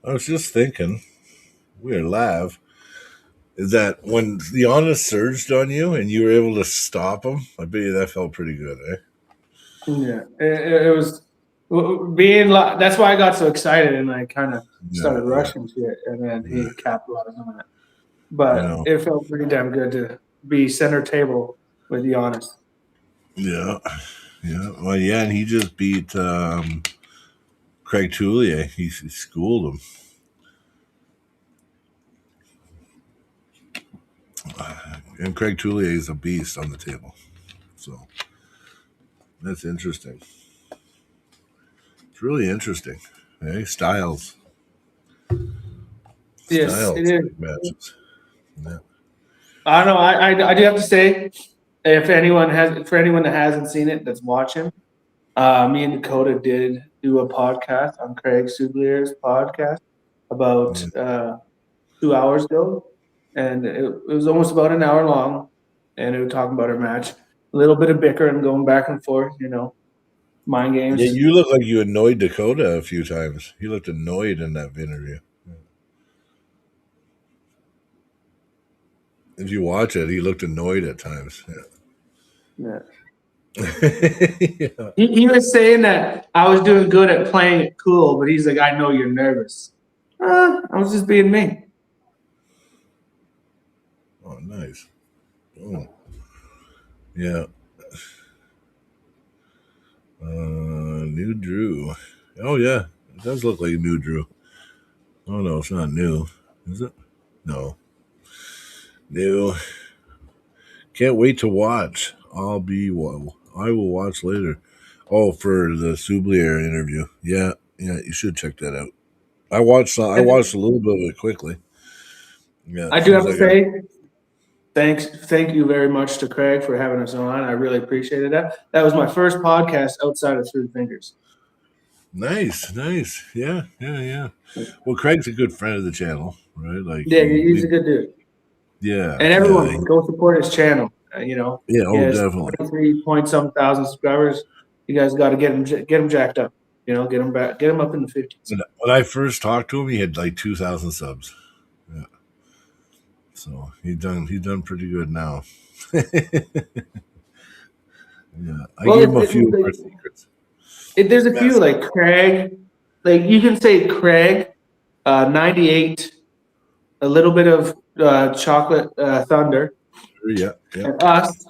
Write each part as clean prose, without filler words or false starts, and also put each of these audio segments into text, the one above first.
I was just thinking, we're live. Is that when the honest surged on you and you were able to stop him? I bet you that felt pretty good, eh? Yeah, it was being. That's why I got so excited and I kind of Yeah, started yeah, rushing to it, and then yeah. he capitalized on it. I But know. it felt pretty damn good to be center table with the honest. Yeah, yeah. Well, yeah, and he just beat Craig Tullier. He schooled him, and Craig Tullier is a beast on the table. So that's interesting. It's really interesting. Hey, Yes, it styles is. like matches. Yeah. I don't know. I do have to say, if anyone has, for anyone that hasn't seen it that's watching, me and Dakota did do a podcast on Craig Sublier's podcast about Yeah. 2 hours ago, and it was almost about an hour long, and it was talking about our match, a little bit of bickering going back and forth, mind Yeah, games. you look like you annoyed Dakota a few times. He looked annoyed in that interview. If you watch it, he looked annoyed at times. Yeah. Yeah. He was saying that I was doing good at playing it cool, but he's like, I know you're nervous. I was just being me. Oh, nice. Oh, yeah. New Drew. Oh, yeah. It does look like New Drew. Oh, no, it's not new. Is it? No. New. Can't wait to watch. I will watch later. Oh, for the Sublier interview. Yeah, yeah, you should check that out. I watched a little bit of it quickly. Yeah, I as do soon as have to I got. say, thank you very much to Craig for having us on. I really appreciated that. That was my first podcast outside of Through the Fingers. Nice, nice. Yeah, yeah, yeah. Well, Craig's a good friend of the channel, right? Like Yeah, he's a good dude. yeah, And yeah, everyone, go support his channel. yeah. He Oh, has definitely. 23 point some thousand subscribers. You guys got to get him jacked up. Get him back, get him up in the 50s. When I first talked to him, he had like 2,000 subs. Yeah, so he done pretty good now. Yeah, I Well, gave him a few of our secrets. there's a few Yes. like Craig, like you can say Craig, 98, a little bit of Chocolate Thunder, Yeah, yeah. and us.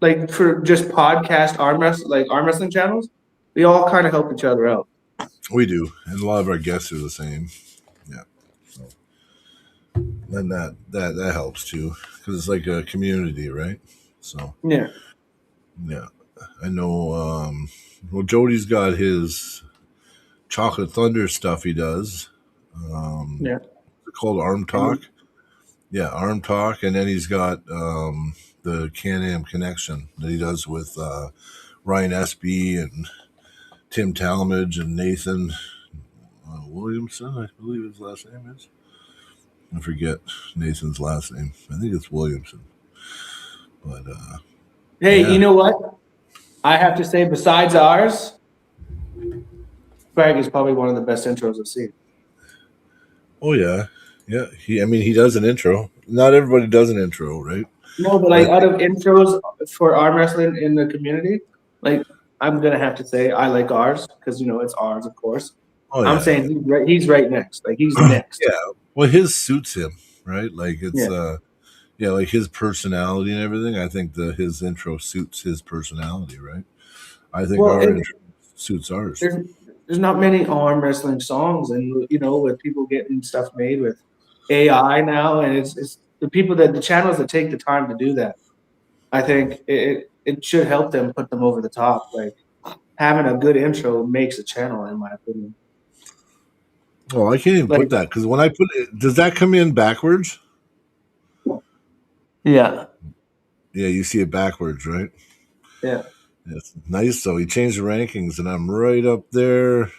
Like for just podcast arm wrestling channels, we all kind of help each other out. We do, and a lot of our guests are the same. Yeah, so then that helps too because it's like a community, right? So Yeah, yeah, I know. Well, Jody's got his Chocolate Thunder stuff he does. Um, yeah. it's called Arm Talk. Yeah, Arm Talk, and then he's got the Can-Am Connection that he does with Ryan Espy and Tim Talmadge and Nathan Williamson, I believe his last name is. I forget Nathan's last name. I think it's Williamson. But Hey, you yeah. know what? I have to say, besides ours, Craig is probably one of the best intros I've seen. Oh yeah. Yeah. He does an intro. Not everybody does an intro, right? No, but like out of intros for arm wrestling in the community, like I'm gonna have to say I like ours because it's ours, of course. Oh I'm yeah. saying he's right next. Like he's next. Yeah. Well, his suits him, right? Like it's Yeah. yeah, like his personality and everything. I think his intro suits his personality, right? I think Well, our intro suits ours. there's not many arm wrestling songs, and with people getting stuff made with AI now, and it's the channels that take the time to do that. I think it should help them put them over the top. Like having a good intro makes a channel, in my opinion. Oh, I can't even Like put that because when I put it, does that come in backwards? yeah, Yeah, you see it backwards, right? yeah. It's nice though. He changed the rankings, and I'm right up there,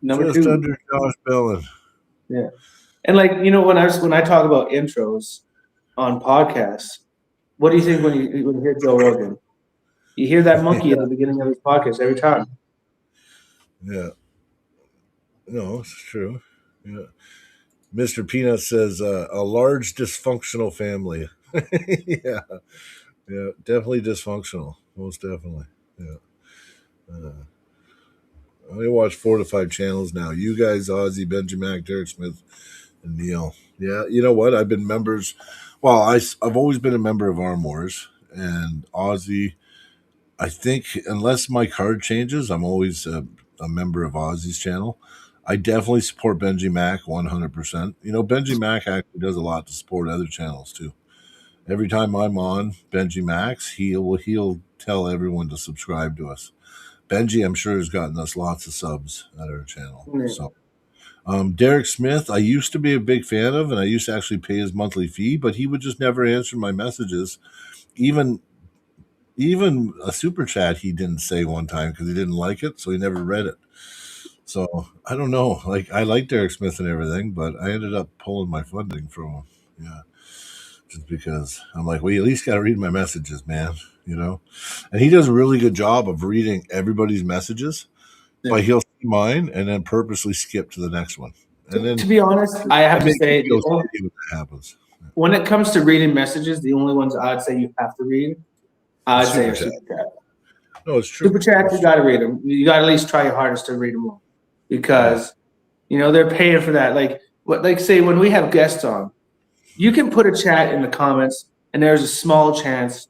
Number just two, under Josh Bellin. yeah. And like when I talk about intros on podcasts, what do you think when you hear Joe Rogan? You hear that monkey at the beginning of his podcast every time. Yeah, No, it's true. Yeah. Mr. Peanut says a large dysfunctional family. Yeah, yeah, definitely dysfunctional. Most definitely. Yeah. I only watch 4 to 5 channels now. You guys, Ozzy, Benjamin, Derek Smith, and Neil. Yeah, you know what? I've been members. Well, I've always been a member of Arm Wars and Ozzy. I think unless my card changes, I'm always a member of Ozzy's channel. I definitely support Benji Mac 100%. You know, Benji Mac actually does a lot to support other channels too. Every time I'm on Benji Max, he'll tell everyone to subscribe to us. Benji, I'm sure, has gotten us lots of subs at our channel. Yeah. So, Derek Smith, I used to be a big fan of, and I used to actually pay his monthly fee, but he would just never answer my messages. Even even a super chat he didn't say one time because he didn't like it, so he never read it. So I don't know. Like I like Derek Smith and everything, but I ended up pulling my funding from him. Yeah, just because I'm like, well, you at least got to read my messages, man. You know, and he does a really good job of reading everybody's messages, Yeah. but he'll see mine and then purposely skip to the next one, and To then be honest, I it have to makes me say, feel shitty when that happens. when it comes to reading messages, the only ones I'd say you have to read, The I'd say super are chat. super chat. No, it's true. Super chats, It's you true. got to read them. You got to at least try your hardest to read them all, because they're paying for that. Like say when we have guests on, you can put a chat in the comments, and there's a small chance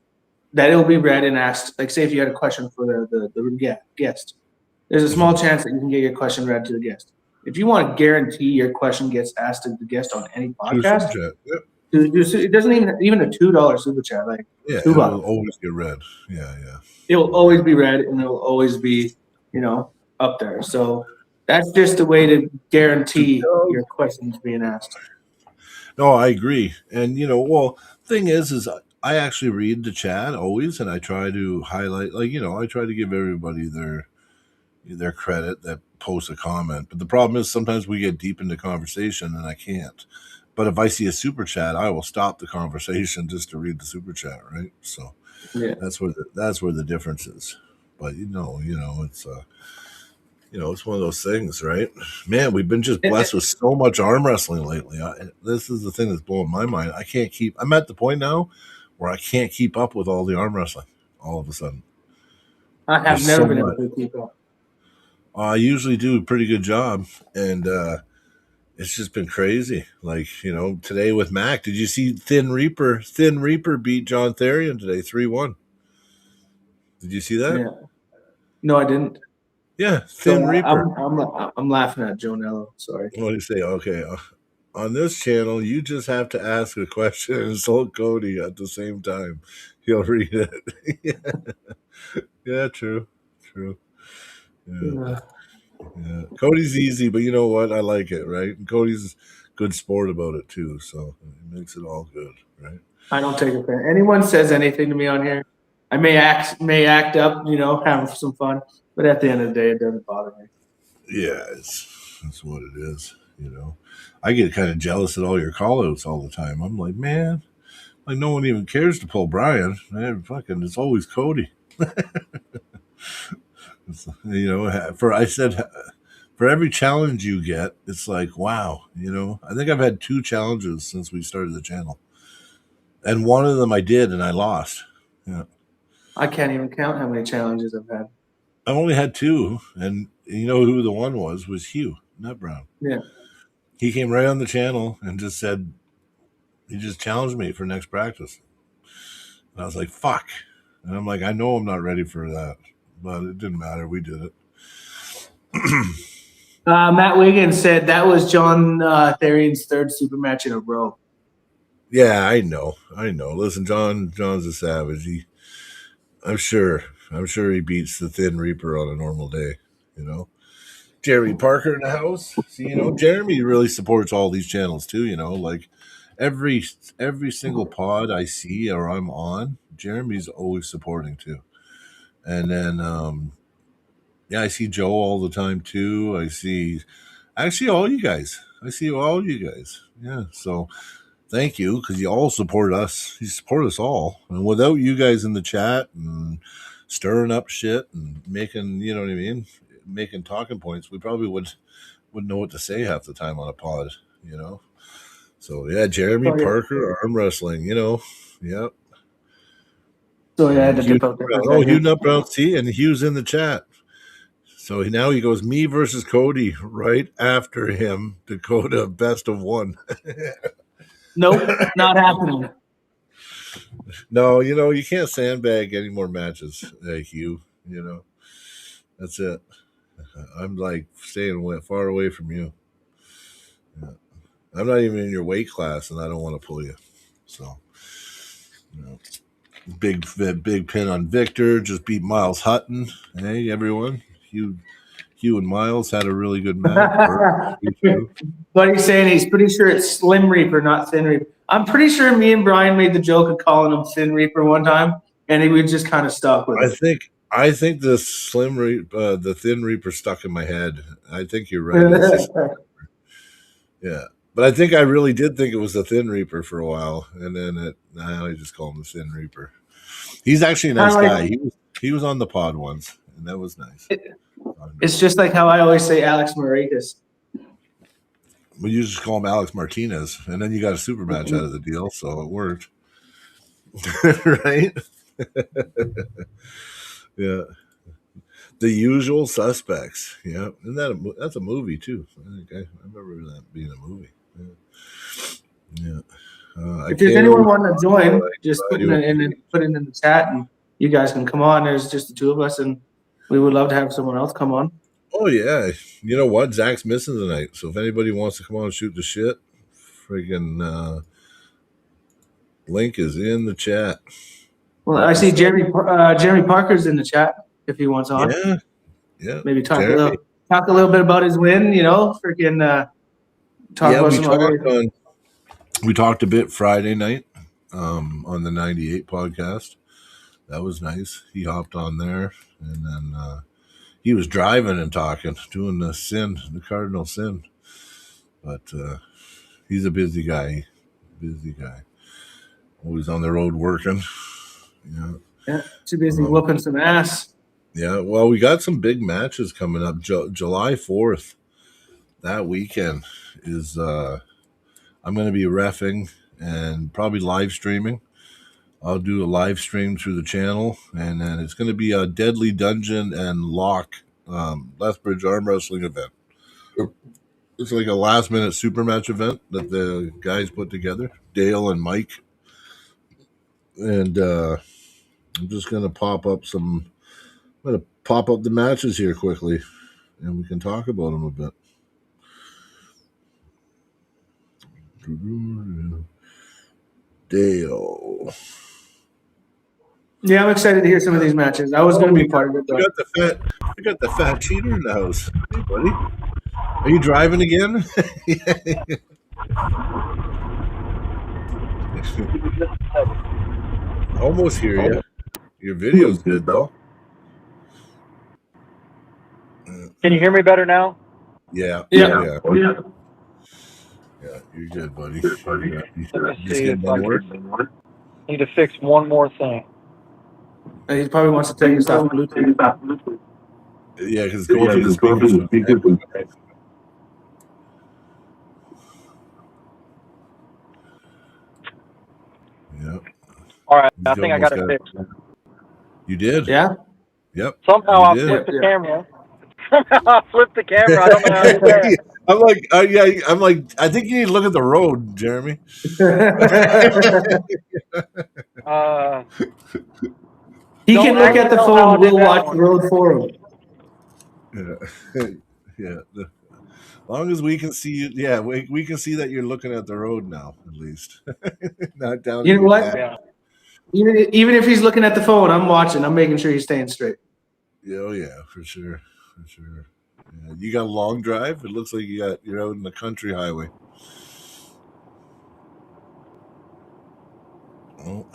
that it will be read and asked. Like say if you had a question for the guest, there's a small chance that you can get your question read to the guest. If you want to guarantee your question gets asked to the guest on any Do a super podcast, chat. Yep. it doesn't even a $2 super chat, like Yeah, two it will bucks. always get read. Yeah, yeah. It will always be read and it will always be, up there. So that's just a way to guarantee your questions being asked. No, I agree. And well, thing is I actually read the chat always, and I try to highlight, like I try to give everybody their credit that posts a comment. But the problem is sometimes we get deep into conversation, and I can't. But if I see a super chat, I will stop the conversation just to read the super chat, right? So Yeah. that's where the difference is. But it's one of those things, right? Man, we've been just blessed with so much arm wrestling lately. This is the thing that's blowing my mind. I can't keep. I'm at the point now where I can't keep up with all the arm wrestling. All of a sudden, I have there's never so been able much. to keep up. I usually do a pretty good job, and it's just been crazy. Like today with Mac, did you see Thin Reaper? Thin Reaper beat John Therian today, 3-1. Did you see that? Yeah. No, I didn't. Yeah, So Thin Reaper. I'm laughing at Joe Nello. Sorry. What do you say? Okay, on this channel, you just have to ask a question and insult Cody at the same time. He'll read it. Yeah, true, true. Yeah, Yeah. yeah. Cody's easy, but you know what? I like it, right? And Cody's good sport about it too, so it makes it all good, right? I don't take offense. Anyone says anything to me on here, I may act up, have some fun, but at the end of the day, it doesn't bother me. Yeah, that's what it is. I get kind of jealous at all your callouts all the time. I'm like, man, like no one even cares to pull Brian. Man, fucking, it's always Cody. For every challenge you get, it's like, wow. I think I've had 2 challenges since we started the channel, and one of them I did and I lost. Yeah, I can't even count how many challenges I've had. I only had 2, and you know who the one was Hugh Nut Brown. Yeah. He came right on the channel and just said he just challenged me for next practice, and I was like, fuck. And I'm like, I know I'm not ready for that, but it didn't matter. We did it. Matt Wiggins said that was John Therian's third super match in a row. Yeah, I know. Listen, John's a savage. I'm sure he beats the Thin Reaper on a normal day. Jeremy Parker in the house. See, Jeremy really supports all these channels too. Like every single pod I see or I'm on, Jeremy's always supporting too. And then, yeah, I see Joe all the time too. I see actually all you guys. I see all you guys. Yeah, so thank you because you all support us. You support us all, and without you guys in the chat and stirring up shit and making, you know what I mean, making talking points, we probably wouldn't know what to say half the time on a pod, you know. So yeah, Jeremy Oh, yeah. Parker, arm wrestling, you know. Yep. So yeah, I had to dip out there for a Oh, Hugh second. Nutbrown, see, and Hugh's in the chat. So now he goes me versus Cody. Right after him, Dakota best of one. Nope, not happening. No, you know, you can't sandbag any more matches, Hugh. You know, that's it. I'm like staying far away from you. Yeah. I'm not even in your weight class, and I don't want to pull you. So, you know, big pin on Victor. Just beat Miles Hutton. Hey, everyone. Hugh and Miles had a really good match. But he's saying he's pretty sure it's Slim Reaper, not Thin Reaper. I'm pretty sure me and Brian made the joke of calling him Thin Reaper one time, and he was just kind of stuck with it. I think the the Thin Reaper stuck in my head. I think you're right. Yeah, but I think I really did think it was the Thin Reaper for a while, and then now I just call him the Thin Reaper. He's actually a nice guy. He was on the pod once, and that was nice. It's just like how I always say Alex Marakis. Well, you just call him Alex Martinez, and then you got a super match out of the deal, so it worked. Right? Yeah. The Usual Suspects. Yeah. Isn't that's a movie, too. I remember that being a movie. Yeah. If there's anyone wanting to join, just put it in the chat, and you guys can come on. There's just the two of us, and we would love to have someone else come on. Oh, yeah. You know what? Zach's missing tonight. So if anybody wants to come on and shoot the shit, friggin' link is in the chat. Well, I see Jeremy Parker's in the chat if he wants on. Yeah. Yeah. Maybe talk a little bit about his win, you know, freaking talk about some other. We talked a bit Friday night on the 98 podcast. That was nice. He hopped on there, and then he was driving and talking, doing the cardinal sin. But he's a busy guy. Always on the road working. Yeah, too busy whooping some ass. Yeah, well, we got some big matches coming up. July 4th, that weekend is I'm going to be reffing and probably live streaming. I'll do a live stream through the channel, and then it's going to be a Deadly Dungeon and Lock Lethbridge arm wrestling event. It's like a last-minute super match event that the guys put together, Dale and Mike. And I'm just going to pop up the matches here quickly, and we can talk about them a bit. Dale. Yeah, I'm excited to hear some of these matches. I was going to be part of it, though. We got the fat cheater in the house. Hey, buddy. Are you driving again? Almost hear you. Your video's good, though. Can you hear me better now? Yeah. Yeah, You're good, buddy. Let's see if I need to fix one more thing. He probably wants to take his off Bluetooth. Yeah, because it's going through the speakers. Yep. All right, I think I got it fixed. You did? Yeah. Yep. Somehow I flipped the camera. I flipped the camera. I don't know how to do that. I'm like, I think you need to look at the road, Jeremy. He can look at the phone. We'll watch the road for him. Yeah. As long as we can see you, yeah, we can see that you're looking at the road now, at least. Not down. You know what? Yeah. Even if he's looking at the phone, I'm watching. I'm making sure he's staying straight. Oh yeah, for sure. Yeah. You got a long drive. It looks like you're out in the country highway. Oh,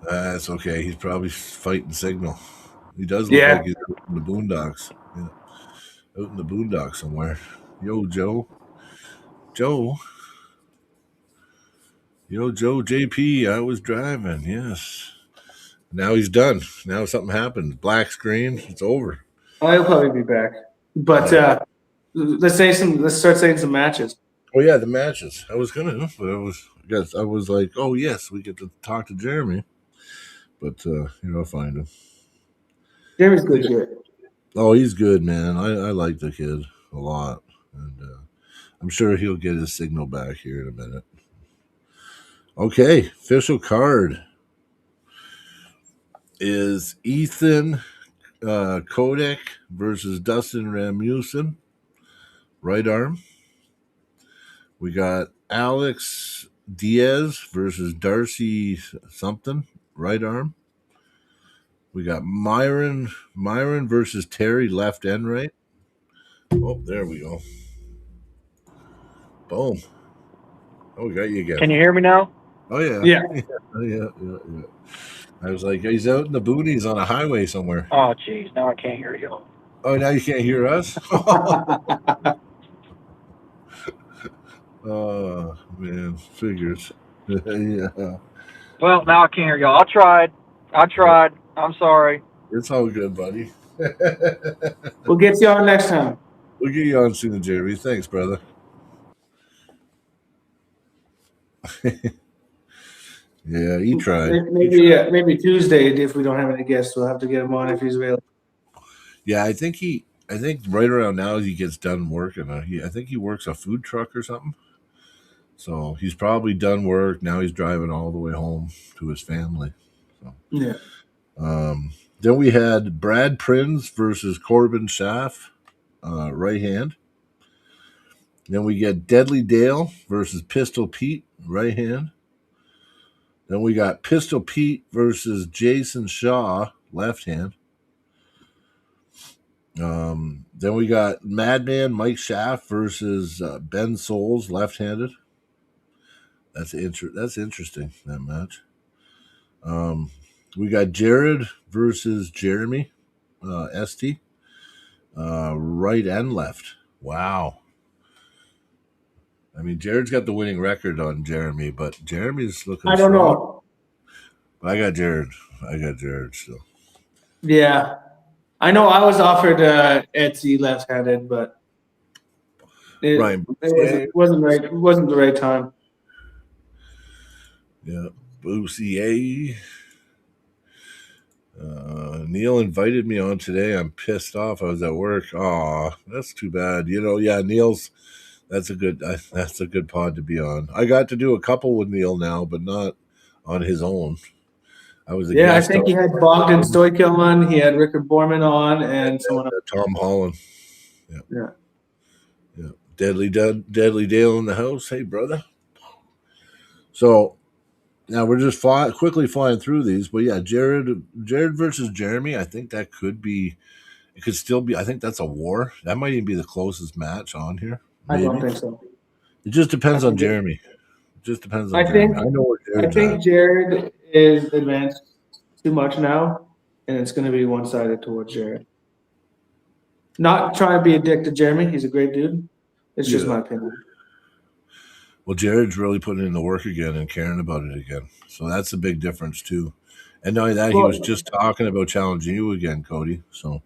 that's okay. He's probably fighting signal. He does look like he's out in the boondocks. Yeah. Out in the boondocks somewhere. Yo, Joe. Yo, JP, I was driving, yes. Now he's done. Now something happened. Black screen, it's over. I'll probably be back. But Let's start saying some matches. Oh yeah, the matches. I was gonna, but I was like, oh yes, we get to talk to Jeremy, but I'll find him. Jeremy's good kid. Oh, he's good, man. I like the kid a lot, and I'm sure he'll get his signal back here in a minute. Okay, official card is Ethan Kodak versus Dustin Rasmussen, right arm. We got Alex Diaz versus Darcy something, right arm. We got Myron versus Terry, left and right. Oh, there we go. Boom. Oh, we got you again. Can you hear me now? Oh yeah. Yeah. Yeah. I was like, he's out in the boonies on a highway somewhere. Oh, jeez, now I can't hear you. Oh, now you can't hear us? Oh, man. Figures. Yeah. Well, now I can't hear y'all. I tried. I'm sorry. It's all good, buddy. We'll get you on next time. We'll get you on soon, Jeremy. Thanks, brother. Yeah, he tried. Maybe Tuesday if we don't have any guests. We'll have to get him on if he's available. Yeah, I think right around now he gets done working. I think he works a food truck or something. So he's probably done work. Now he's driving all the way home to his family. So. Yeah. Then we had Brad Prinz versus Corbin Schaff, right hand. Then we get Deadly Dale versus Pistol Pete, right hand. Then we got Pistol Pete versus Jason Shaw, left hand. Then we got Madman Mike Schaff versus Ben Souls, left-handed. That's interesting, that match. We got Jared versus Jeremy, ST, right and left. Wow. I mean, Jared's got the winning record on Jeremy, but Jeremy's looking I don't strong. know. I got Jared still. Yeah. I know I was offered Etsy left-handed, but it wasn't right. It wasn't the right time. Yeah, Boosie. Neil invited me on today. I'm pissed off. I was at work. Aw, that's too bad. Yeah, Neil's. That's a good pod to be on. I got to do a couple with Neil now, but not on his own. I was I think he had Bogdan Stoichkov on. He had Rickard Borman on, and someone else. Tom Holland. Yeah. Deadly Dale in the house. Hey, brother. So now we're just quickly flying through these, but yeah, Jared versus Jeremy. I think that could be. It could still be. I think that's a war. That might even be the closest match on here. Maybe. I don't think so. It just depends on Jeremy. It just depends on Jeremy. I know where Jared's I think Jared is advanced too much now, and it's going to be one-sided towards Jared. Not trying to be a dick to Jeremy. He's a great dude. It's just my opinion. Well, Jared's really putting in the work again and caring about it again. So that's a big difference, too. And not only that, he was just talking about challenging you again, Cody. So,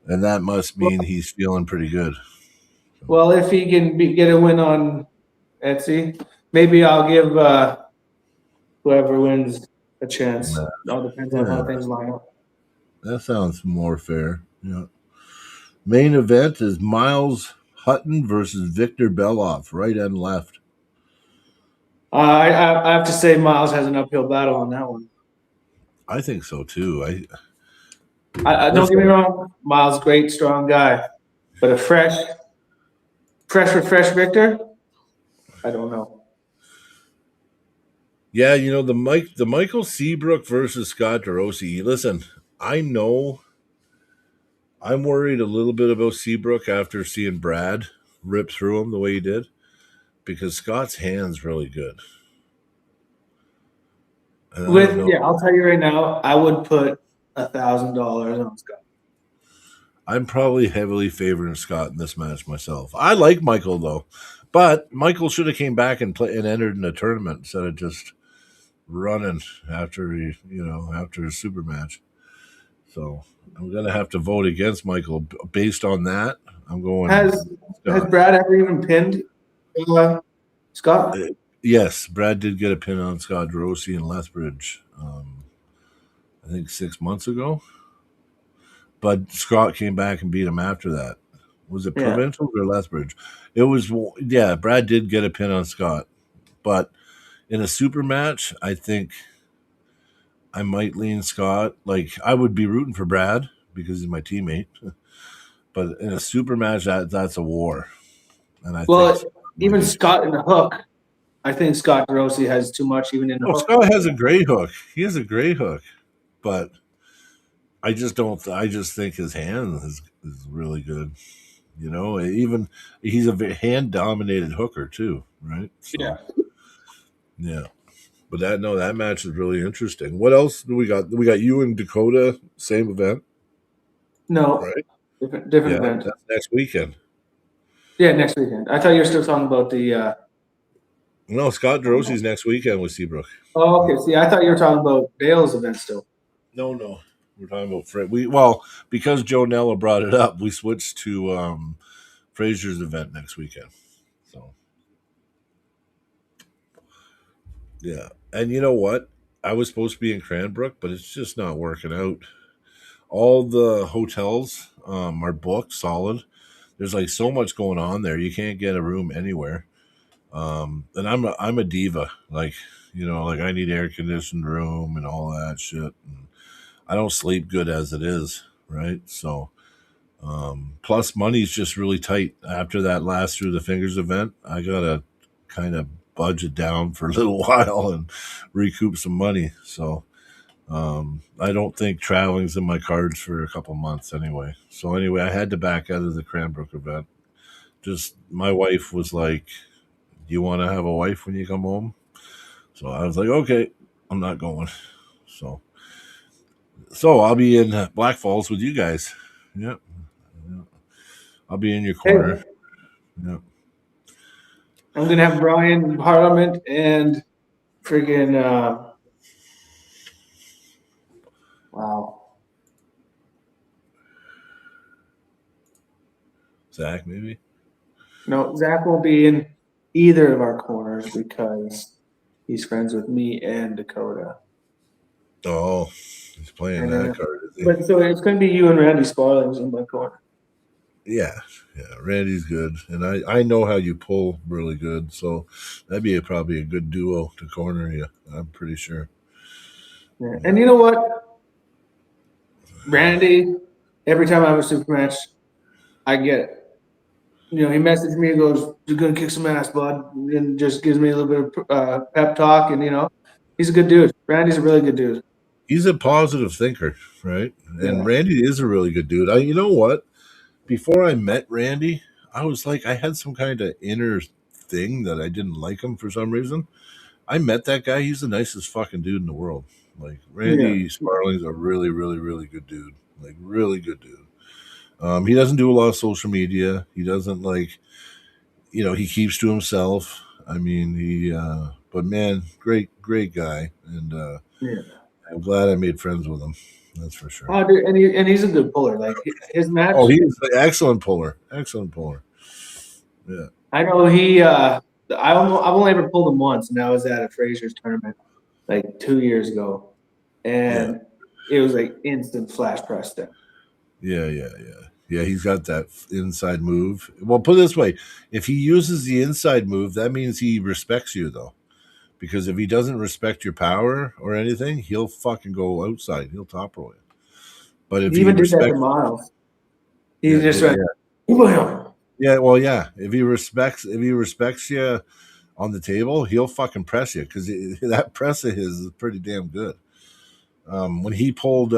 and that must mean he's feeling pretty good. Well, if he can get a win on Etsy, maybe I'll give whoever wins a chance. It all depends on how things line up. That sounds more fair. Yeah. Main event is Miles Hutton versus Victor Belov, right and left. I have to say Miles has an uphill battle on that one. I think so too. I don't get me wrong, Miles, great, strong guy, but a fresh Victor, I don't know. Yeah, the Michael Seabrook versus Scott DeRossi. Listen, I know I'm worried a little bit about Seabrook after seeing Brad rip through him the way he did, because Scott's hand's really good. I'll tell you right now, I would put $1,000 on Scott. I'm probably heavily favoring Scott in this match myself. I like Michael though, but Michael should have came back and entered in a tournament instead of just running after his super match. So I'm gonna have to vote against Michael based on that. I'm going. Has Brad ever even pinned Scott? Yes, Brad did get a pin on Scott DeRossi in Lethbridge. I think 6 months ago. But Scott came back and beat him after that. Was it Provincials or Lethbridge? It was, yeah, Brad did get a pin on Scott. But in a super match, I think I might lean Scott. Like, I would be rooting for Brad because he's my teammate. But in a super match, that's a war. And I think even Scott in the hook, I think Scott DeRossi has too much even in the hook. Scott has a great hook. He has a great hook. But I just think his hand is really good. You know, even he's a hand-dominated hooker too, right? So, yeah. But that match is really interesting. What else do we got? We got you and Dakota, same event. No, right? Different event. That's next weekend. Yeah, next weekend. I thought you were still talking about the. No, Scott DeRossi's next weekend with Seabrook. Oh, okay. See, I thought you were talking about Dale's event still. No. We're talking about Fred. Because Joe Nella brought it up, we switched to Fraser's event next weekend. So, yeah. And you know what? I was supposed to be in Cranbrook, but it's just not working out. All the hotels are booked solid. There's like so much going on there. You can't get a room anywhere. And I'm a diva. Like, like I need air conditioned room and all that shit. And I don't sleep good as it is, right? So, plus money's just really tight. After that last Through the Fingers event, I gotta kind of budget down for a little while and recoup some money. So, I don't think traveling's in my cards for a couple months anyway. So anyway, I had to back out of the Cranbrook event. Just my wife was like, "Do you want to have a wife when you come home?" So I was like, "Okay, I'm not going." So I'll be in Black Falls with you guys. Yep. I'll be in your corner. Yep. I'm gonna have Brian Parliament and friggin' wow. Zach, maybe? No, Zach won't be in either of our corners because he's friends with me and Dakota. Oh, he's playing that card, is he? But so it's going to be you and Randy Sparlings in my corner. Yeah, Randy's good, and I know how you pull really good, so that'd be probably a good duo to corner you. I'm pretty sure. Yeah. And you know what, Randy, every time I have a super match, I get it. He messaged me and goes, "You're gonna kick some ass, bud," and just gives me a little bit of pep talk. And he's a good dude. Randy's a really good dude. He's a positive thinker, right? And Randy is a really good dude. You know what? Before I met Randy, I was like, I had some kind of inner thing that I didn't like him for some reason. I met that guy. He's the nicest fucking dude in the world. Like, Randy Sparling's a really, really, really good dude. Like, really good dude. He doesn't do a lot of social media. He doesn't he keeps to himself. I mean, but man, great guy. And I'm glad I made friends with him. That's for sure. Oh, dude, and he's a good puller. Like his match. Oh, he's an excellent puller. Excellent puller. Yeah. I know I've only ever pulled him once, and that was at a Fraser's tournament like 2 years ago, and it was like instant flash press then. Yeah, he's got that inside move. Well, put it this way: if he uses the inside move, that means he respects you, though. Because if he doesn't respect your power or anything, he'll fucking go outside. He'll top roll you. But if he even did that to Miles, he's just like, yeah, well, yeah. If he respects you on the table, he'll fucking press you because that press of his is pretty damn good. When he pulled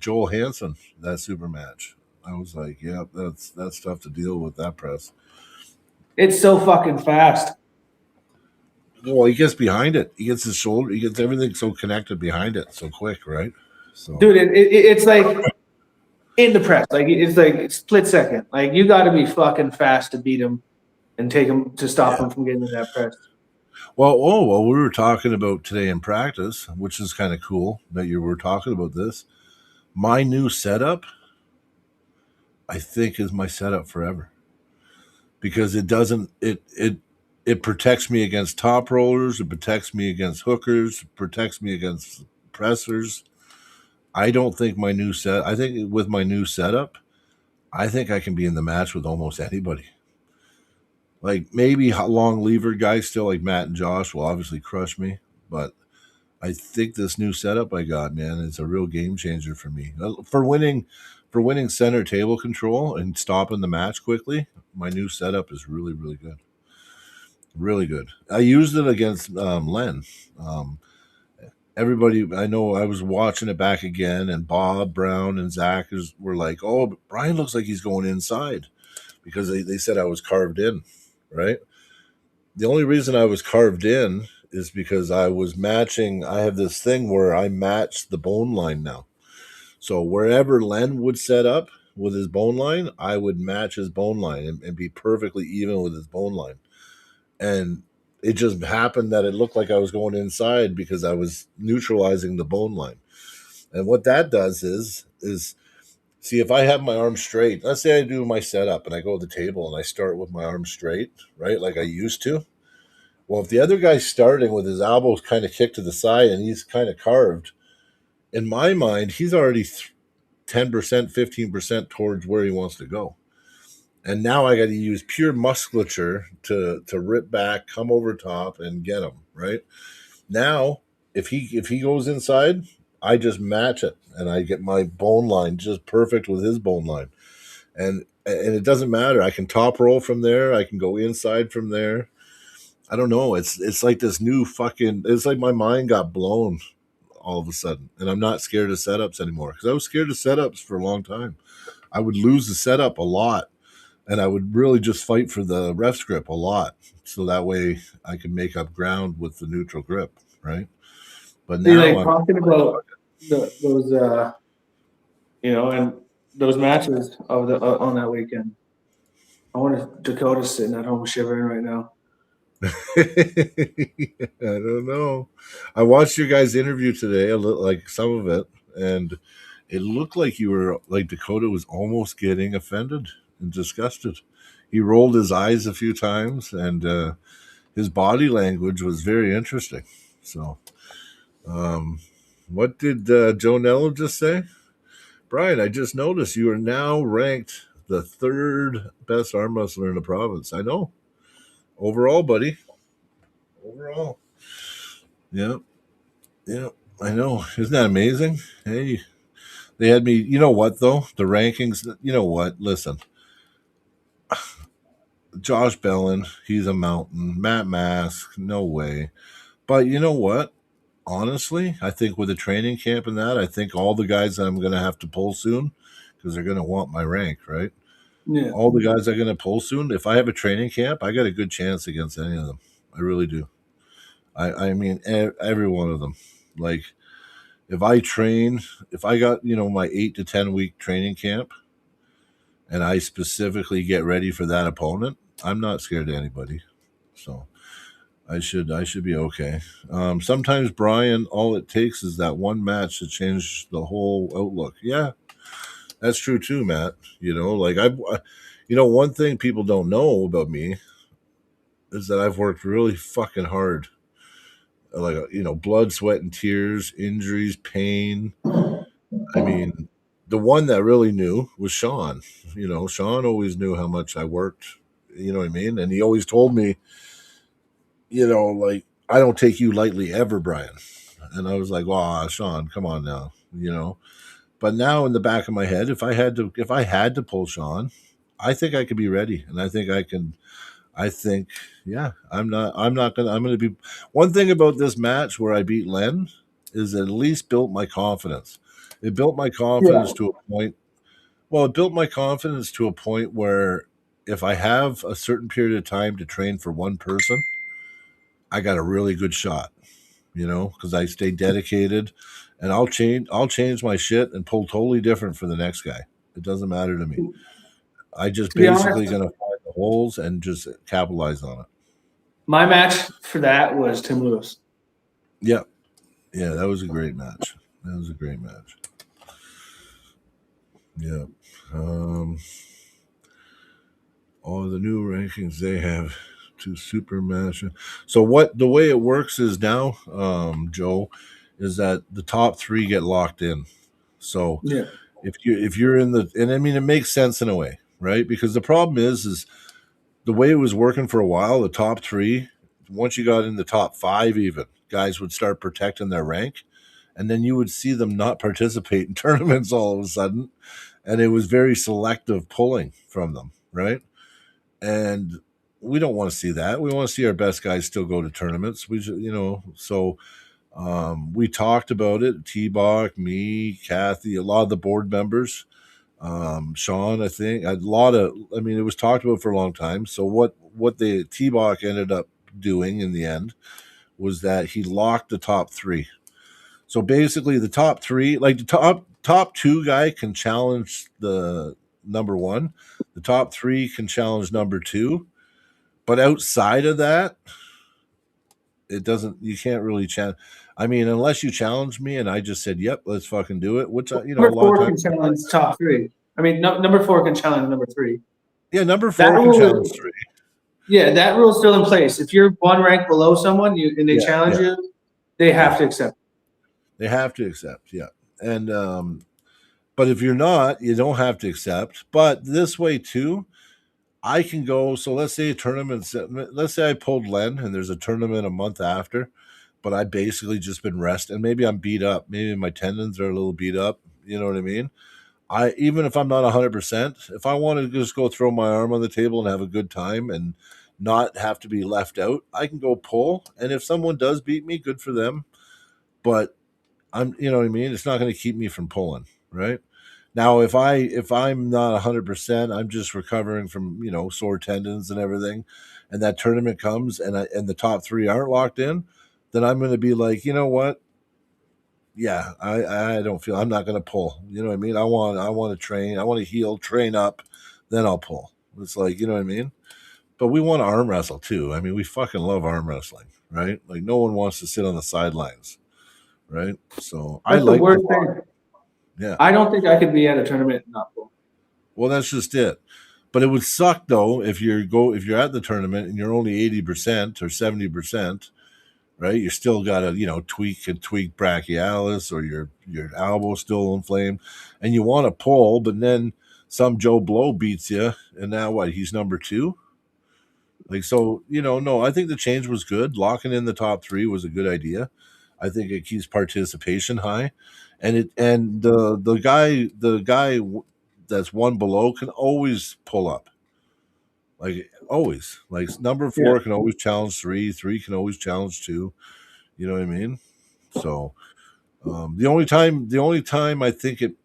Joel Hansen that super match, I was like, yeah, that's tough to deal with that press. It's so fucking fast. Well, he gets behind it. He gets his shoulder. He gets everything so connected behind it so quick, right? So, dude, it's like in the press. Like it's like split second. Like you got to be fucking fast to beat him and take him to stop him from getting in that press. Well, we were talking about today in practice, which is kind of cool that you were talking about this. My new setup I think is my setup forever, because it protects me against top rollers, it protects me against hookers, it protects me against pressers. I don't think I think with my new setup, I think I can be in the match with almost anybody. Like maybe long lever guys still like Matt and Josh will obviously crush me, but I think this new setup I got, man, is a real game changer for me. For winning center table control and stopping the match quickly, my new setup is really, really good. Really good. I used it against Len. Everybody, I know I was watching it back again, and Bob, Brown, and Zach were like, oh, but Brian looks like he's going inside, because they said I was carved in, right? The only reason I was carved in is because I was matching. I have this thing where I match the bone line now. So wherever Len would set up with his bone line, I would match his bone line and be perfectly even with his bone line. And it just happened that it looked like I was going inside because I was neutralizing the bone line. And what that does is see, if I have my arm straight, let's say I do my setup and I go to the table and I start with my arm straight, right, like I used to. Well, if the other guy's starting with his elbows kind of kicked to the side and he's kind of carved, in my mind, he's already 10%, 15% towards where he wants to go. And now I got to use pure musculature to rip back, come over top, and get him, right? Now, if he goes inside, I just match it, and I get my bone line just perfect with his bone line. And it doesn't matter. I can top roll from there. I can go inside from there. I don't know. It's like this new fucking. It's like my mind got blown all of a sudden, and I'm not scared of setups anymore, because I was scared of setups for a long time. I would lose the setup a lot, and I would really just fight for the ref's grip a lot, so that way I could make up ground with the neutral grip, right? But See, like now talking about those, and those matches of the on that weekend. I wonder if Dakota's sitting at home shivering right now. I don't know. I watched your guys' interview today, like some of it, and it looked like you were like Dakota was almost getting offended and disgusted. He rolled his eyes a few times, and his body language was very interesting. So, what did Joe Nello just say? Brian, I just noticed you are now ranked the third best arm wrestler in the province. I know. Overall, buddy. Overall. Yeah. Yeah. I know. Isn't that amazing? Hey, they had me. You know what, though? The rankings, you know what? Listen. Josh Bellin, he's a mountain. Matt Mask, no way. But you know what? Honestly, I think with the training camp and that, I think all the guys that I'm going to have to pull soon, because they're going to want my rank, right? Yeah. All the guys I'm going to pull soon, if I have a training camp, I got a good chance against any of them. I really do. I mean, every one of them. Like, if I got, my 8 to 10 week training camp, and I specifically get ready for that opponent, I'm not scared of anybody. So I should be okay. Sometimes, Brian, all it takes is that one match to change the whole outlook. Yeah, that's true too, Matt. One thing people don't know about me is that I've worked really fucking hard. Like, blood, sweat, and tears, injuries, pain. I mean, the one that really knew was Sean. Sean always knew how much I worked. You know what I mean? And he always told me, like, I don't take you lightly ever, Brian. And I was like, "Wow, Sean, come on now," But now in the back of my head, if I had to pull Sean, I think I could be ready, and I think I can. I think, yeah, I'm gonna be. One thing about this match where I beat Len is it at least built my confidence. It built my confidence to a point. Well, it built my confidence to a point where if I have a certain period of time to train for one person, I got a really good shot. Because I stay dedicated, and I'll change my shit and pull totally different for the next guy. It doesn't matter to me. I just basically gonna find the holes and just capitalize on it. My match for that was Tim Lewis. Yeah. That was a great match. Yeah. All the new rankings they have to super match. So what the way it works is now, Joe, is that the top 3 get locked in. So Yeah. if you're in the, and I mean it makes sense in a way, right? Because the problem is the way it was working for a while, the top 3, once you got in the top 5 even, guys would start protecting their rank, and then you would see them not participate in tournaments all of a sudden, and it was very selective pulling from them, right? And we don't want to see that. We want to see our best guys still go to tournaments. So we talked about it. T-Bach, me, Kathy, a lot of the board members, Sean, I think, a lot of. I mean, it was talked about for a long time. So what the T-Bach ended up doing in the end was that he locked the top 3. So basically, the top 3, like the top 2 guy can challenge the number 1. The top 3 can challenge number 2. But outside of that, it doesn't. You can't really challenge. I mean, unless you challenge me and I just said, "Yep, let's fucking do it." Which a Number lot of 4 can times, challenge top 3. I mean, number 4 can challenge number 3. yeah, number That 4 can rule challenge is 3. Yeah, that rule's still in place. If you're one rank below someone, and they Yeah, challenge yeah, you, they have yeah. to accept. They have to accept. Yeah, and but if you're not, you don't have to accept. But this way too, I can go. So let's say a tournament. Let's say I pulled Len, and there's a tournament a month after, but I basically just been resting, and maybe I'm beat up. Maybe my tendons are a little beat up. You know what I mean? I even if I'm not 100%, if I want to just go throw my arm on the table and have a good time and not have to be left out, I can go pull. And if someone does beat me, good for them. But you know what I mean? It's not going to keep me from pulling, right? Now, if I'm not 100%, I'm just recovering from sore tendons and everything, and that tournament comes and the top 3 aren't locked in, then I'm going to be like, you know what? Yeah, I don't feel I'm not going to pull. You know what I mean? I want to train. I want to heal, train up, then I'll pull. It's like you know what I mean. But we want to arm wrestle too. I mean, we fucking love arm wrestling, right? Like no one wants to sit on the sidelines, right? So I That's the like the worst bar. thing. Yeah. I don't think I could be at a tournament and not pull. Well, that's just it. But it would suck though if you're at the tournament and you're only 80% or 70%, right? You still got to tweak brachialis or your elbow still inflamed, and you want to pull, but then some Joe Blow beats you, and now what? He's number 2. Like so, no. I think the change was good. Locking in the top 3 was a good idea. I think it keeps participation high, and the guy that's one below can always pull up, like always. Like number 4 can always challenge 3, 3 can always challenge 2. You know what I mean? So the only time I think you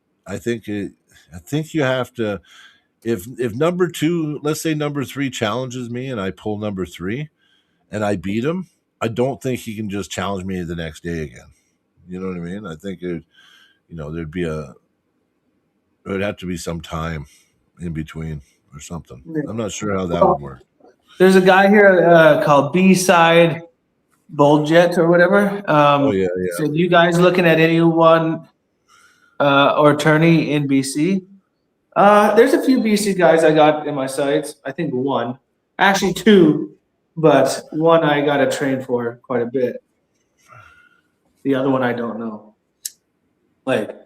have to, if number 2, let's say number 3 challenges me and I pull number 3 and I beat him, I don't think he can just challenge me the next day again. You know what I mean? I think there would have to be some time in between or something. Yeah. I'm not sure how that would work. There's a guy here called B-Side Bulljet or whatever. Oh yeah. So you guys looking at anyone or attorney in BC? There's a few BC guys I got in my sights. I think one, actually 2, but one I got to train for quite a bit. The other one I don't know. Like,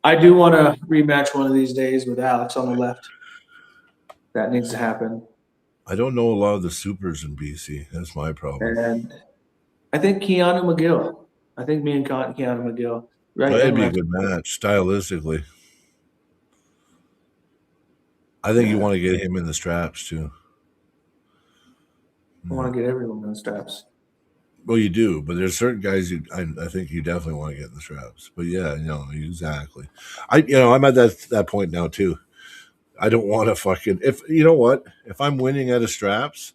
I do want to rematch one of these days with Alex on the left. That needs to happen. I don't know a lot of the supers in BC. That's my problem. And I think Keanu McGill. I think me and Keanu McGill. Right. That'd be a good match stylistically. I think you want to get him in the straps too. I want to get everyone in the straps. Well, you do, but there's certain guys I think you definitely want to get in the straps. But yeah, exactly. I'm at that point now too. I don't want to fucking if I'm winning at a straps,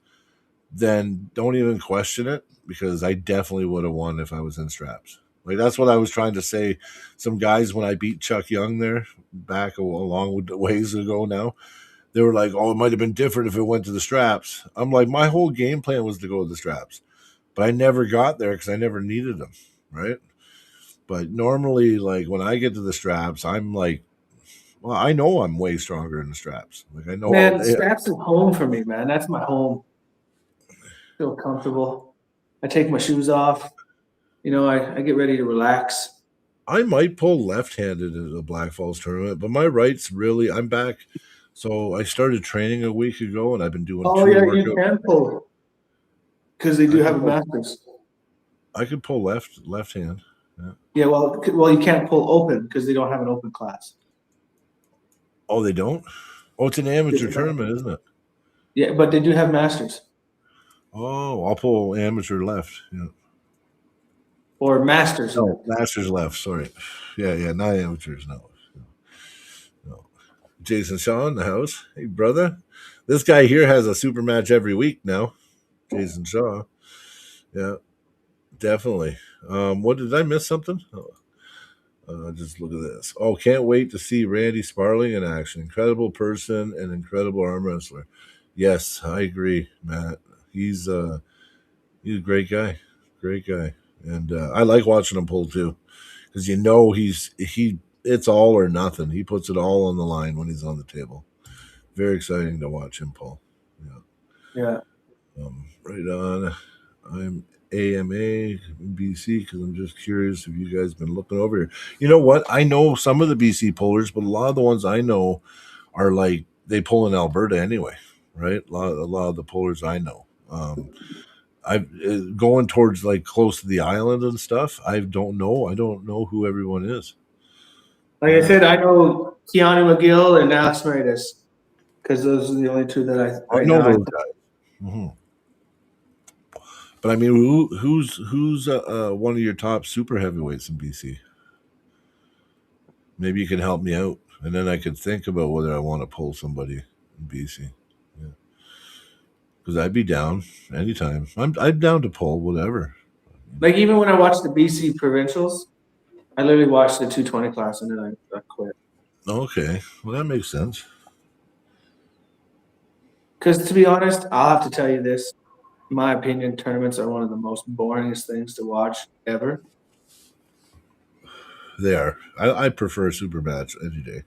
then don't even question it because I definitely would have won if I was in straps. Like that's what I was trying to say. Some guys when I beat Chuck Young there back a long ways ago now, they were like, "Oh, it might have been different if it went to the straps." I'm like, my whole game plan was to go to the straps, but I never got there because I never needed them, right? But normally, like when I get to the straps, I'm like, Well, I know I'm way stronger in the straps. Like I know. Man, straps is home for me, man. That's my home. Feel comfortable. I take my shoes off. You know, I get ready to relax. I might pull left-handed at a Black Falls tournament, but my right's really. I'm back. So I started training a week ago, and I've been doing Oh two yeah, you workouts. can pull because they do I have a can masters. I could pull left hand. Yeah, well, you can't pull open because they don't have an open class. Oh, they don't? Oh, it's an amateur Yeah. tournament, isn't it? Yeah, but they do have masters Oh, I'll pull amateur left. Yeah. or masters. No, masters left. Sorry. Yeah, not amateurs. No. Jason Shaw in the house. Hey, brother. This guy here has a super match every week now. Jason Shaw. Yeah, definitely. What did I miss something? Just look at this. Oh, can't wait to see Randy Sparling in action. Incredible person and incredible arm wrestler. Yes, I agree, Matt. He's a great guy. Great guy. And I like watching him pull too. Because you know it's all or nothing. He puts it all on the line when he's on the table. Very exciting to watch him pull. Yeah. Right on. I'm AMA in BC because I'm just curious if you guys been looking over here. You know what? I know some of the BC pullers, but a lot of the ones I know are like they pull in Alberta anyway, right? A lot of the pullers I know. I'm going towards like close to the island and stuff. I don't know who everyone is. Like I said, I know Keanu McGill and Alex Merides because those are the only two that I know those guys. Mm-hmm. But I mean, who's one of your top super heavyweights in BC? Maybe you can help me out, and then I could think about whether I want to pull somebody in BC. Yeah, because I'd be down anytime. I'm down to pull whatever. Like even when I watched the BC provincials, I literally watched the 220 class and then I quit. Okay, well that makes sense. Because to be honest, I'll have to tell you this. In my opinion, tournaments are one of the most boringest things to watch ever. They are. I prefer super match any day.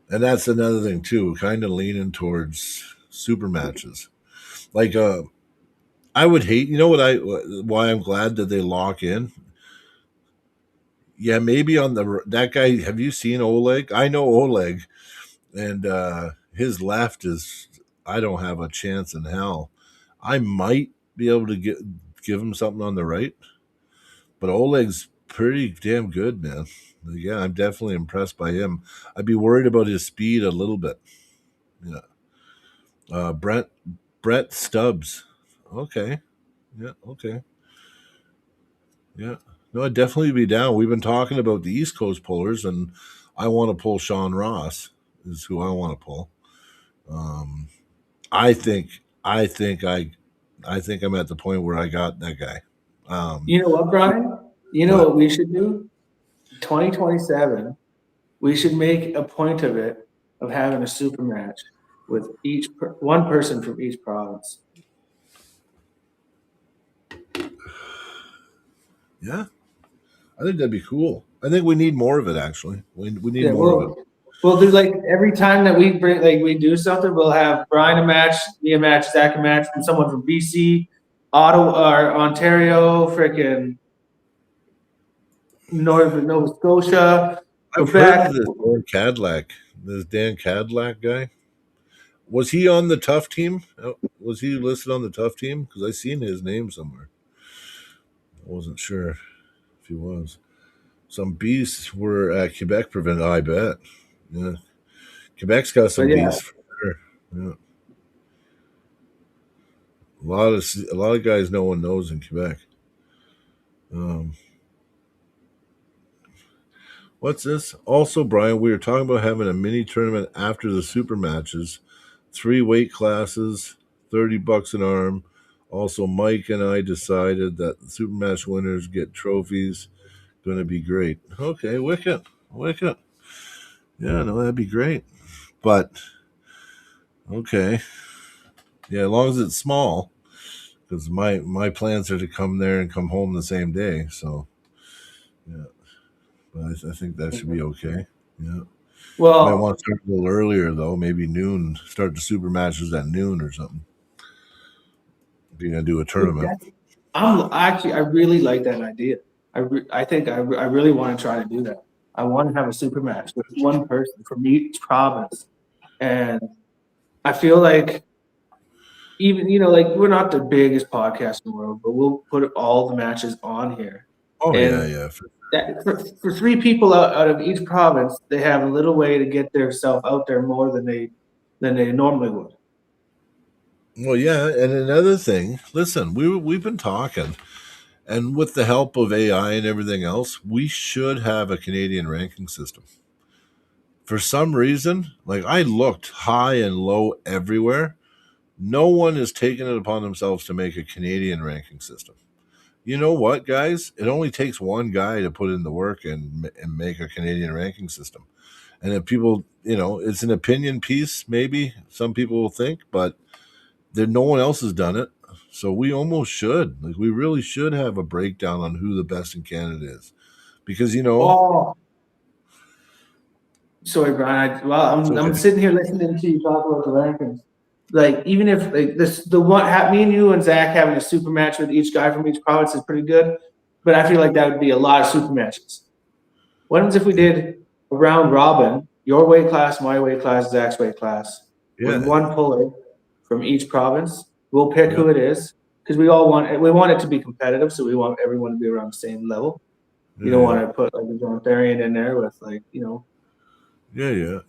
And that's another thing too, kind of leaning towards super matches. Like I would hate, you know why I'm glad that they lock in? Yeah, maybe on that guy, have you seen Oleg? I know Oleg, and his left is I don't have a chance in hell. I might be able to give him something on the right, but Oleg's pretty damn good, man. Yeah, I'm definitely impressed by him. I'd be worried about his speed a little bit. Yeah. Brett Stubbs. Okay. Yeah, okay. Yeah. No, I'd definitely be down. We've been talking about the East Coast pullers, and I want to pull Sean Ross is who I want to pull. I think I'm at the point where I got that guy. You know what, Brian? You know what we should do? 2027, we should make a point of it of having a super match with one person from each province. Yeah, I think that'd be cool. I think we need more of it. Actually, we need more of it. We'll do like every time that we do something, we'll have Brian a match, me a match, Zach a match, and someone from BC, Ottawa, or Ontario, freaking Nova Scotia. I've heard of this Dan Cadillac guy. Was he on the tough team? Was he listed on the tough team? Because I seen his name somewhere. I wasn't sure if he was. Some beasts were at Quebec Prevent. I bet. Yeah, Quebec's got some beasts for sure. Yeah. A lot of guys no one knows in Quebec. What's this? Also, Brian, we were talking about having a mini tournament after the super matches, 3 weight classes, $30 an arm. Also, Mike and I decided that the super match winners get trophies. Going to be great. Okay, wicked. Yeah, no, that'd be great. But okay, yeah, as long as it's small, because my plans are to come there and come home the same day. So, yeah, but I think that should be okay. Yeah. Might Well, want to start a little earlier though, maybe noon. Start the super matches at noon or something. If you're gonna do a tournament. I really like that idea. I think I really want to try to do that. I want to have a super match with one person from each province, and I feel like even like we're not the biggest podcast in the world, but we'll put all the matches on here, Oh and yeah. that for three people out of each province, they have a little way to get their self out there more than they normally would. Well, yeah, and another thing. Listen, we've been talking, and with the help of AI and everything else, we should have a Canadian ranking system. For some reason, like I looked high and low everywhere. No one is taking it upon themselves to make a Canadian ranking system. You know what, guys? It only takes one guy to put in the work and make a Canadian ranking system. And if people, it's an opinion piece, maybe some people will think, but no one else has done it. So we almost should. Like, we really should have a breakdown on who the best in Canada is. Because, Oh, sorry, Brian. I'm okay. sitting here listening to you talk about the rankings. Like, even if like me and you and Zach having a super match with each guy from each province is pretty good, but I feel like that would be a lot of super matches. What happens if we did a round robin, your weight class, my weight class, Zach's weight class, with one puller from each province? We'll pick who it is because we want it to be competitive, so we want everyone to be around the same level. You don't want to put like a John Therian in there with Yeah.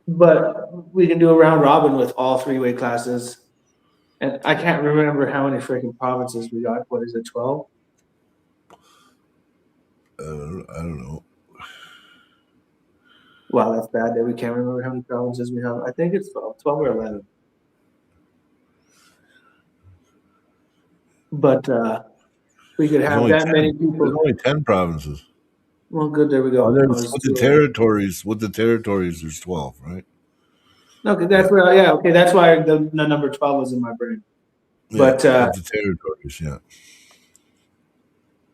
But we can do a round robin with all three weight classes. And I can't remember how many freaking provinces we got. What is it, 12? I don't know. Wow, that's bad that we can't remember how many provinces we have. I think it's 12 or 11. But we could have that 10. many people. There's only 10 provinces. Well, good. There we go. With the territories, there's 12, right? Okay, that's where. Yeah, okay, that's why the number 12 was in my brain. But the territories, yeah.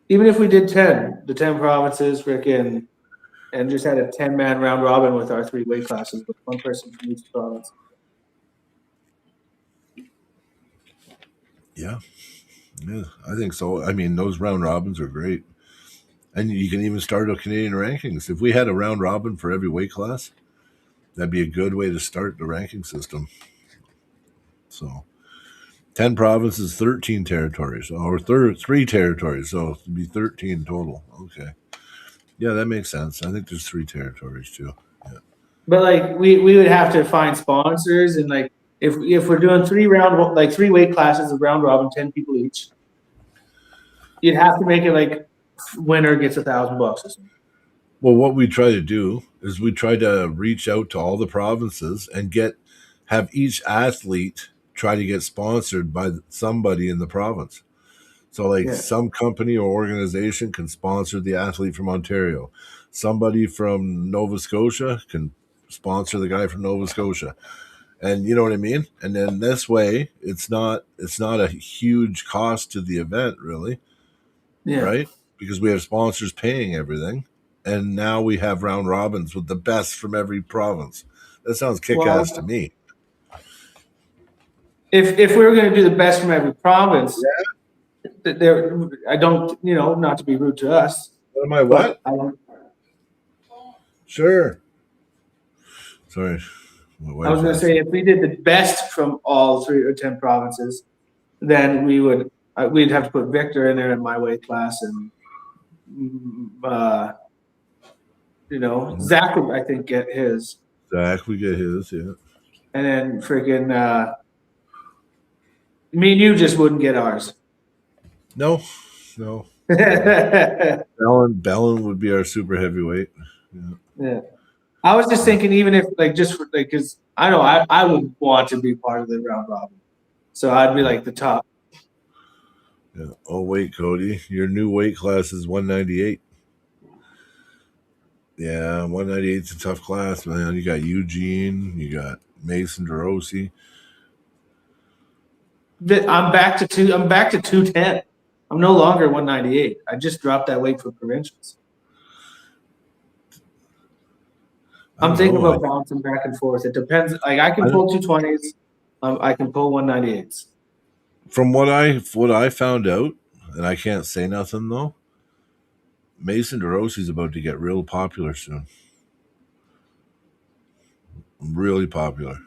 Even if we did 10, the 10 provinces, freaking, and just had a 10-man round robin with our three weight classes, with one person from each province. Yeah, I think so. I mean, those round robins are great. And you can even start a Canadian rankings. If we had a round robin for every weight class, that'd be a good way to start the ranking system. So 10 provinces, 13 territories, or 3 territories. So it'd be 13 total. Okay. Yeah, that makes sense. I think there's 3 territories too. Yeah. But like we would have to find sponsors, and like if we're doing three weight classes of round robin, 10 people each, you'd have to make it like winner gets $1,000 or something. Well, what we try to do is we try to reach out to all the provinces and have each athlete try to get sponsored by somebody in the province. So some company or organization can sponsor the athlete from Ontario. Somebody from Nova Scotia can sponsor the guy from Nova Scotia. And you know what I mean? And then this way it's not a huge cost to the event, really. Yeah. Right? Because we have sponsors paying everything. And now we have round robins with the best from every province. That sounds kick-ass to me. If we were going to do the best from every province, I don't, not to be rude to us. What am I, what? Sure. Sorry. I was going to say, if we did the best from all 3 or 10 provinces, then we'd have to put Victor in there in my weight class, and Zach would, I think, get his. Zach would get his, yeah. And then freaking me and you just wouldn't get ours. No. Bellin would be our super heavyweight. Yeah. I was just thinking, even if because I know I would want to be part of the round robin, so I'd be like the top. Yeah. Oh wait, Cody, your new weight class is 198. Yeah, 198 is a tough class, man. You got Eugene, you got Mason DeRossi. I'm back to 210. I'm no longer 198. I just dropped that weight for provincials. I'm don't thinking know. about bouncing back and forth. It depends. Like I can pull 220s. I can pull 198s. From what I found out, and I can't say nothing though, Mason DeRossi's about to get real popular soon. Really popular.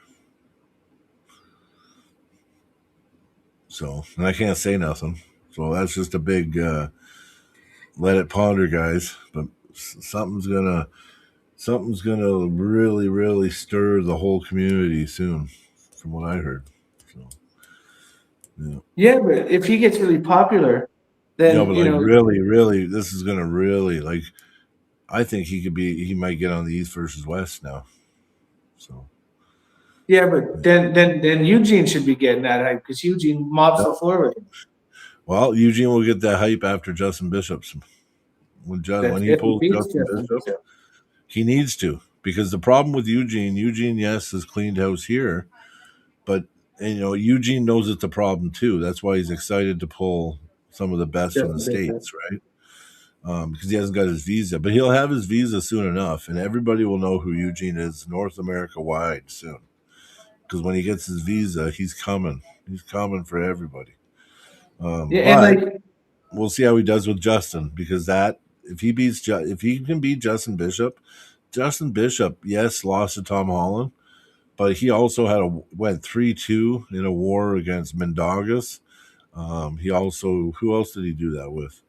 So, and I can't say nothing. So that's just a big let it ponder, guys. But something's gonna really, really stir the whole community soon, from what I heard. So, yeah. Yeah, but if he gets really popular, then No, but like really, really, this is gonna really like. I think he might get on the East versus West now. So yeah, but then Eugene should be getting that hype because Eugene mops the floor with him. well, Eugene will get that hype after Justin Bishop's when he If pulls beats Justin Justin Bishop. Bishop. He needs to, because the problem with Eugene, yes, has cleaned house here, but Eugene knows it's a problem too. That's why he's excited to pull some of the best from the States, right? Because he hasn't got his visa, but he'll have his visa soon enough, and everybody will know who Eugene is North America wide soon. Because when he gets his visa, he's coming. He's coming for everybody. Yeah, but and like we'll see how he does with Justin, because if he can beat Justin Bishop, yes, lost to Tom Holland, but he also went 3-2 in a war against Mendagas. He also, who else did he do that with?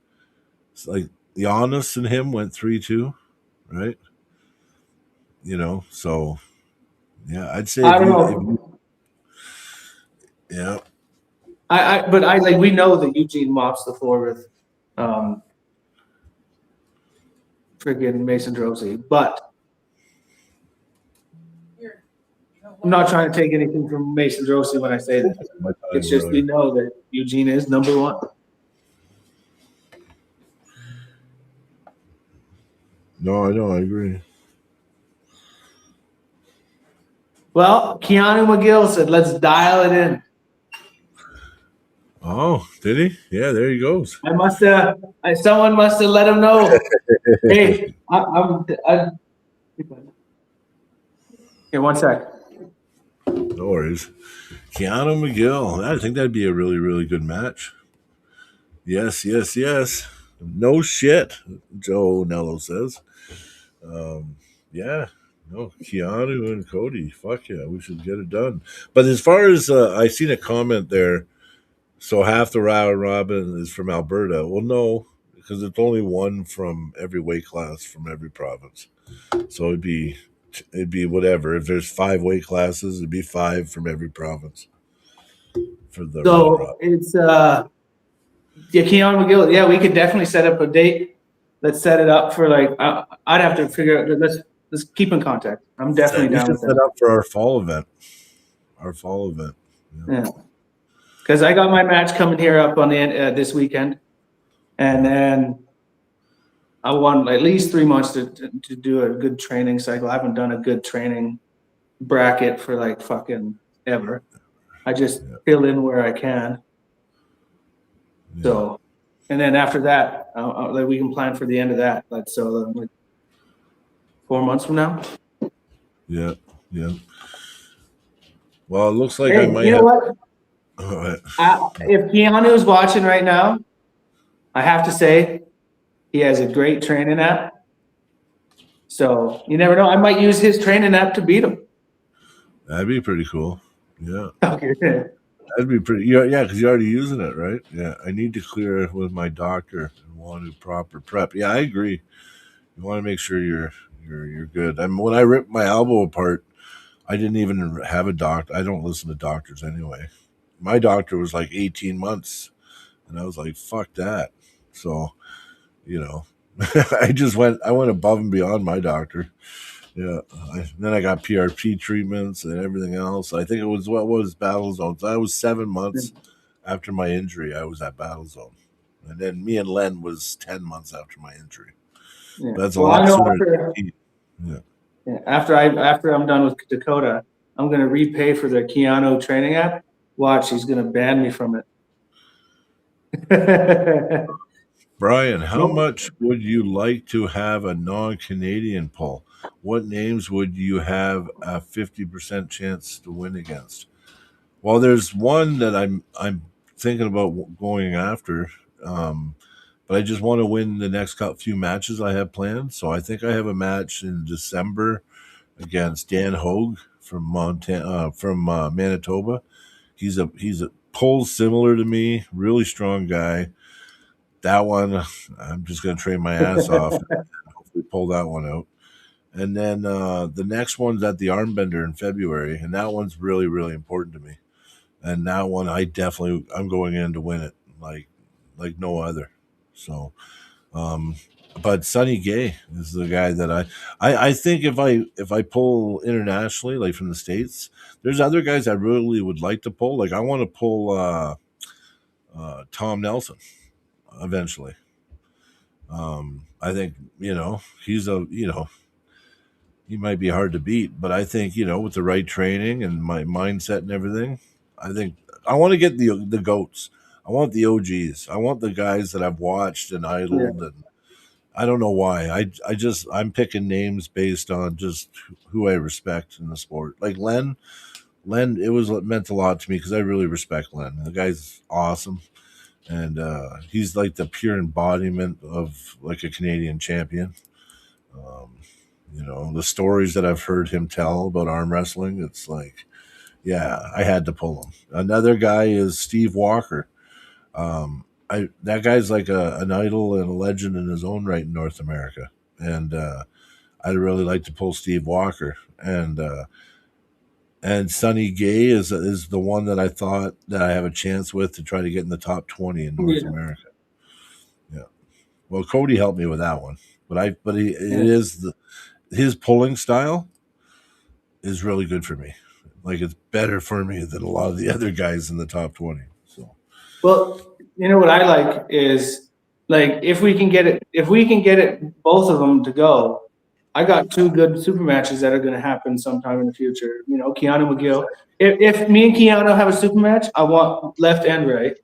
It's like Giannis and him went 3-2, right? So yeah, I'd say I don't know. Yeah. But like we know that Eugene mops the floor with friggin' Mason DeRossi, but I'm not trying to take anything from Mason DeRossi when I say that. It's just we know that Eugene is number one. No, I know, I agree. Well, Keanu McGill said, "Let's dial it in." Oh, did he? Yeah, there he goes. Someone must have let him know. Hey, I'm here. One sec. No worries. Keanu McGill. I think that'd be a really, really good match. Yes, yes, yes. No shit, Joe Nello says. Yeah. No, Keanu and Cody. Fuck yeah, we should get it done. But as far as I seen a comment there, so half the round robin is from Alberta. Well, no, because it's only one from every weight class from every province. So it'd be whatever. If there's 5 weight classes, it'd be 5 from every province for the round robin. It's Keanu McGill. Yeah, we could definitely set up a date. Let's set it up for like I'd have to figure out. Let's keep in contact. I'm definitely down with that. Set up for our fall event. Yeah. Because I got my match coming here up on the this weekend, and then I want at least 3 months to do a good training cycle. I haven't done a good training bracket for like fucking ever. I just fill in where I can. Yeah. So, and then after that, like we can plan for the end of that. Like so, like 4 months from now. Yeah, yeah. Well, it looks like I might. You know what? If Keanu is watching right now, I have to say he has a great training app. So you never know. I might use his training app to beat him. That'd be pretty cool. Yeah. Okay. That'd be pretty. Yeah, because you're already using it, right? Yeah. I need to clear it with my doctor and want to proper prep. Yeah, I agree. You want to make sure you're good. I mean, when I ripped my elbow apart, I didn't even have a doctor. I don't listen to doctors anyway. My doctor was like 18 months, and I was like, fuck that. So, I went above and beyond my doctor. Yeah. Then I got PRP treatments and everything else. I think it was, what was Battle Zone? So I was 7 months after my injury. I was at Battle Zone. And then me and Len was 10 months after my injury. Yeah. That's a lot sooner. After I'm done with Dakota, I'm going to repay for the Keanu training app. Watch, he's going to ban me from it. Brian, how much would you like to have a non-Canadian pull? what names would you have a 50% chance to win against? Well, there's one that I'm thinking about going after, but I just want to win the next few matches I have planned. So I think I have a match in December against Dan Hogue from Manitoba. He's a pulls similar to me, really strong guy. That one, I'm just going to train my ass off and hopefully pull that one out. And then the next one's at the Armbender in February, and that one's really, really important to me. And that one, I'm going in to win it like no other. So, but Sonny Gay is the guy that I think if I pull internationally, like from the States, there's other guys I really would like to pull. Like I want to pull Tom Nelson eventually. I think he's he might be hard to beat, but I think with the right training and my mindset and everything, I think I want to get the goats. I want the OGs. I want the guys that I've watched and idled, and I don't know why. I'm picking names based on just who I respect in the sport. Like Len, it meant a lot to me because I really respect Len. The guy's awesome, and he's like the pure embodiment of like a Canadian champion. The stories that I've heard him tell about arm wrestling, it's like, yeah, I had to pull him. Another guy is Steve Walker. That guy's like an idol and a legend in his own right in North America, and I'd really like to pull Steve Walker. And Sonny Gay is the one that I thought that I have a chance with to try to get in the top 20 in North America. Yeah. Well, Cody helped me with that one, his pulling style is really good for me. Like it's better for me than a lot of the other guys in the top 20. So, well, what I like is like if we can get it, both of them to go. I got two good super matches that are going to happen sometime in the future. Keanu McGill. If me and Keanu have a super match, I want left and right.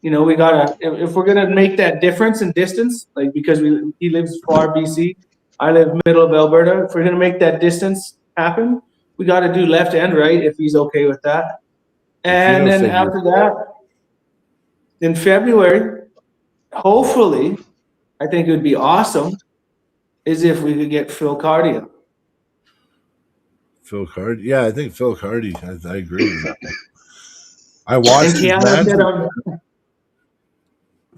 We gotta if we're gonna make that difference in distance, like because he lives far BC, I live middle of Alberta. If we're gonna make that distance happen, we got to do left and right if he's okay with that. And then after that, in February, hopefully, I think it would be awesome is if we could get Phil Cardia. Phil Cardi, yeah, I think Phil Cardi. I agree with that. I watched his match.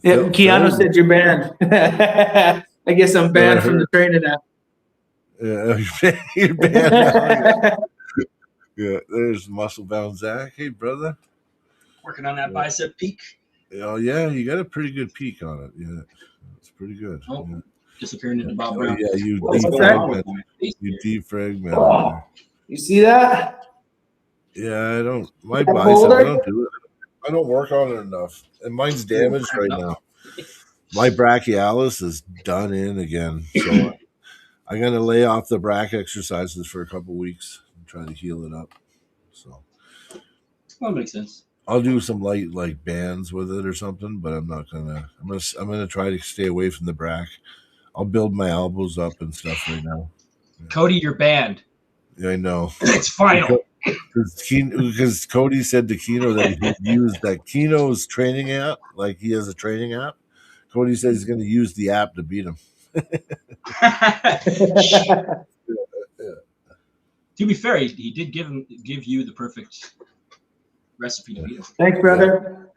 Keanu said you're banned. I guess I'm banned from the training app. Yeah, you're banned now. Yeah, there's Muscle Bound Zach. Hey, brother. Working on that bicep peak. Oh, yeah, you got a pretty good peak on it. Yeah, it's pretty good. Oh, yeah. Disappearing into Bob Brown. Yeah, you defragment. Oh, you see that? Yeah, I don't. My bicep, I don't do it. I don't work on it enough, and mine's damaged right now. My brachialis is done in again, so I'm gonna lay off the brack exercises for a couple weeks and try to heal it up. So, well, that makes sense. I'll do some light like bands with it or something, but I'm not gonna. I'm gonna try to stay away from the brack. I'll build my elbows up and stuff right now. Cody, you're banned. Yeah, I know. It's final. Because Cody said to Kino that he'd use that Kino's training app, like he has a training app. Cody says he's going to use the app to beat him. To be fair, he did give you the perfect recipe to beat him. Thanks, brother.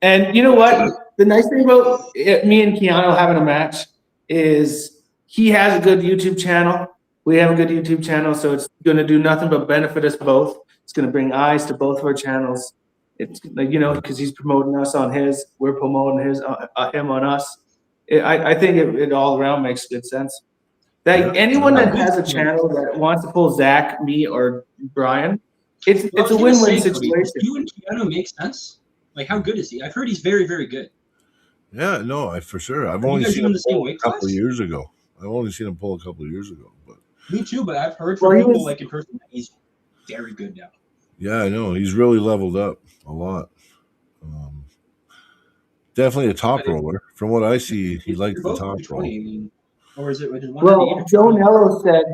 And you know what? The nice thing about me and Keanu having a match is he has a good YouTube channel. We have a good YouTube channel, so it's going to do nothing but benefit us both. It's going to bring eyes to both of our channels. It's like, because he's promoting us on his, we're promoting him on us. I think it all around makes good sense. That anyone that has a channel that wants to pull Zach, me, or Brian, it's a win-win situation. You and Keanu make sense. Like, how good is he? I've heard he's very, very good. Yeah, no, for sure. I've only seen him pull a couple of years ago. But me too, but I've heard from people like in person that he's very good now. Yeah, I know. He's really leveled up a lot. Definitely a top roller. From what I see, he likes the top roll. Or is it? Well, Joe Nello said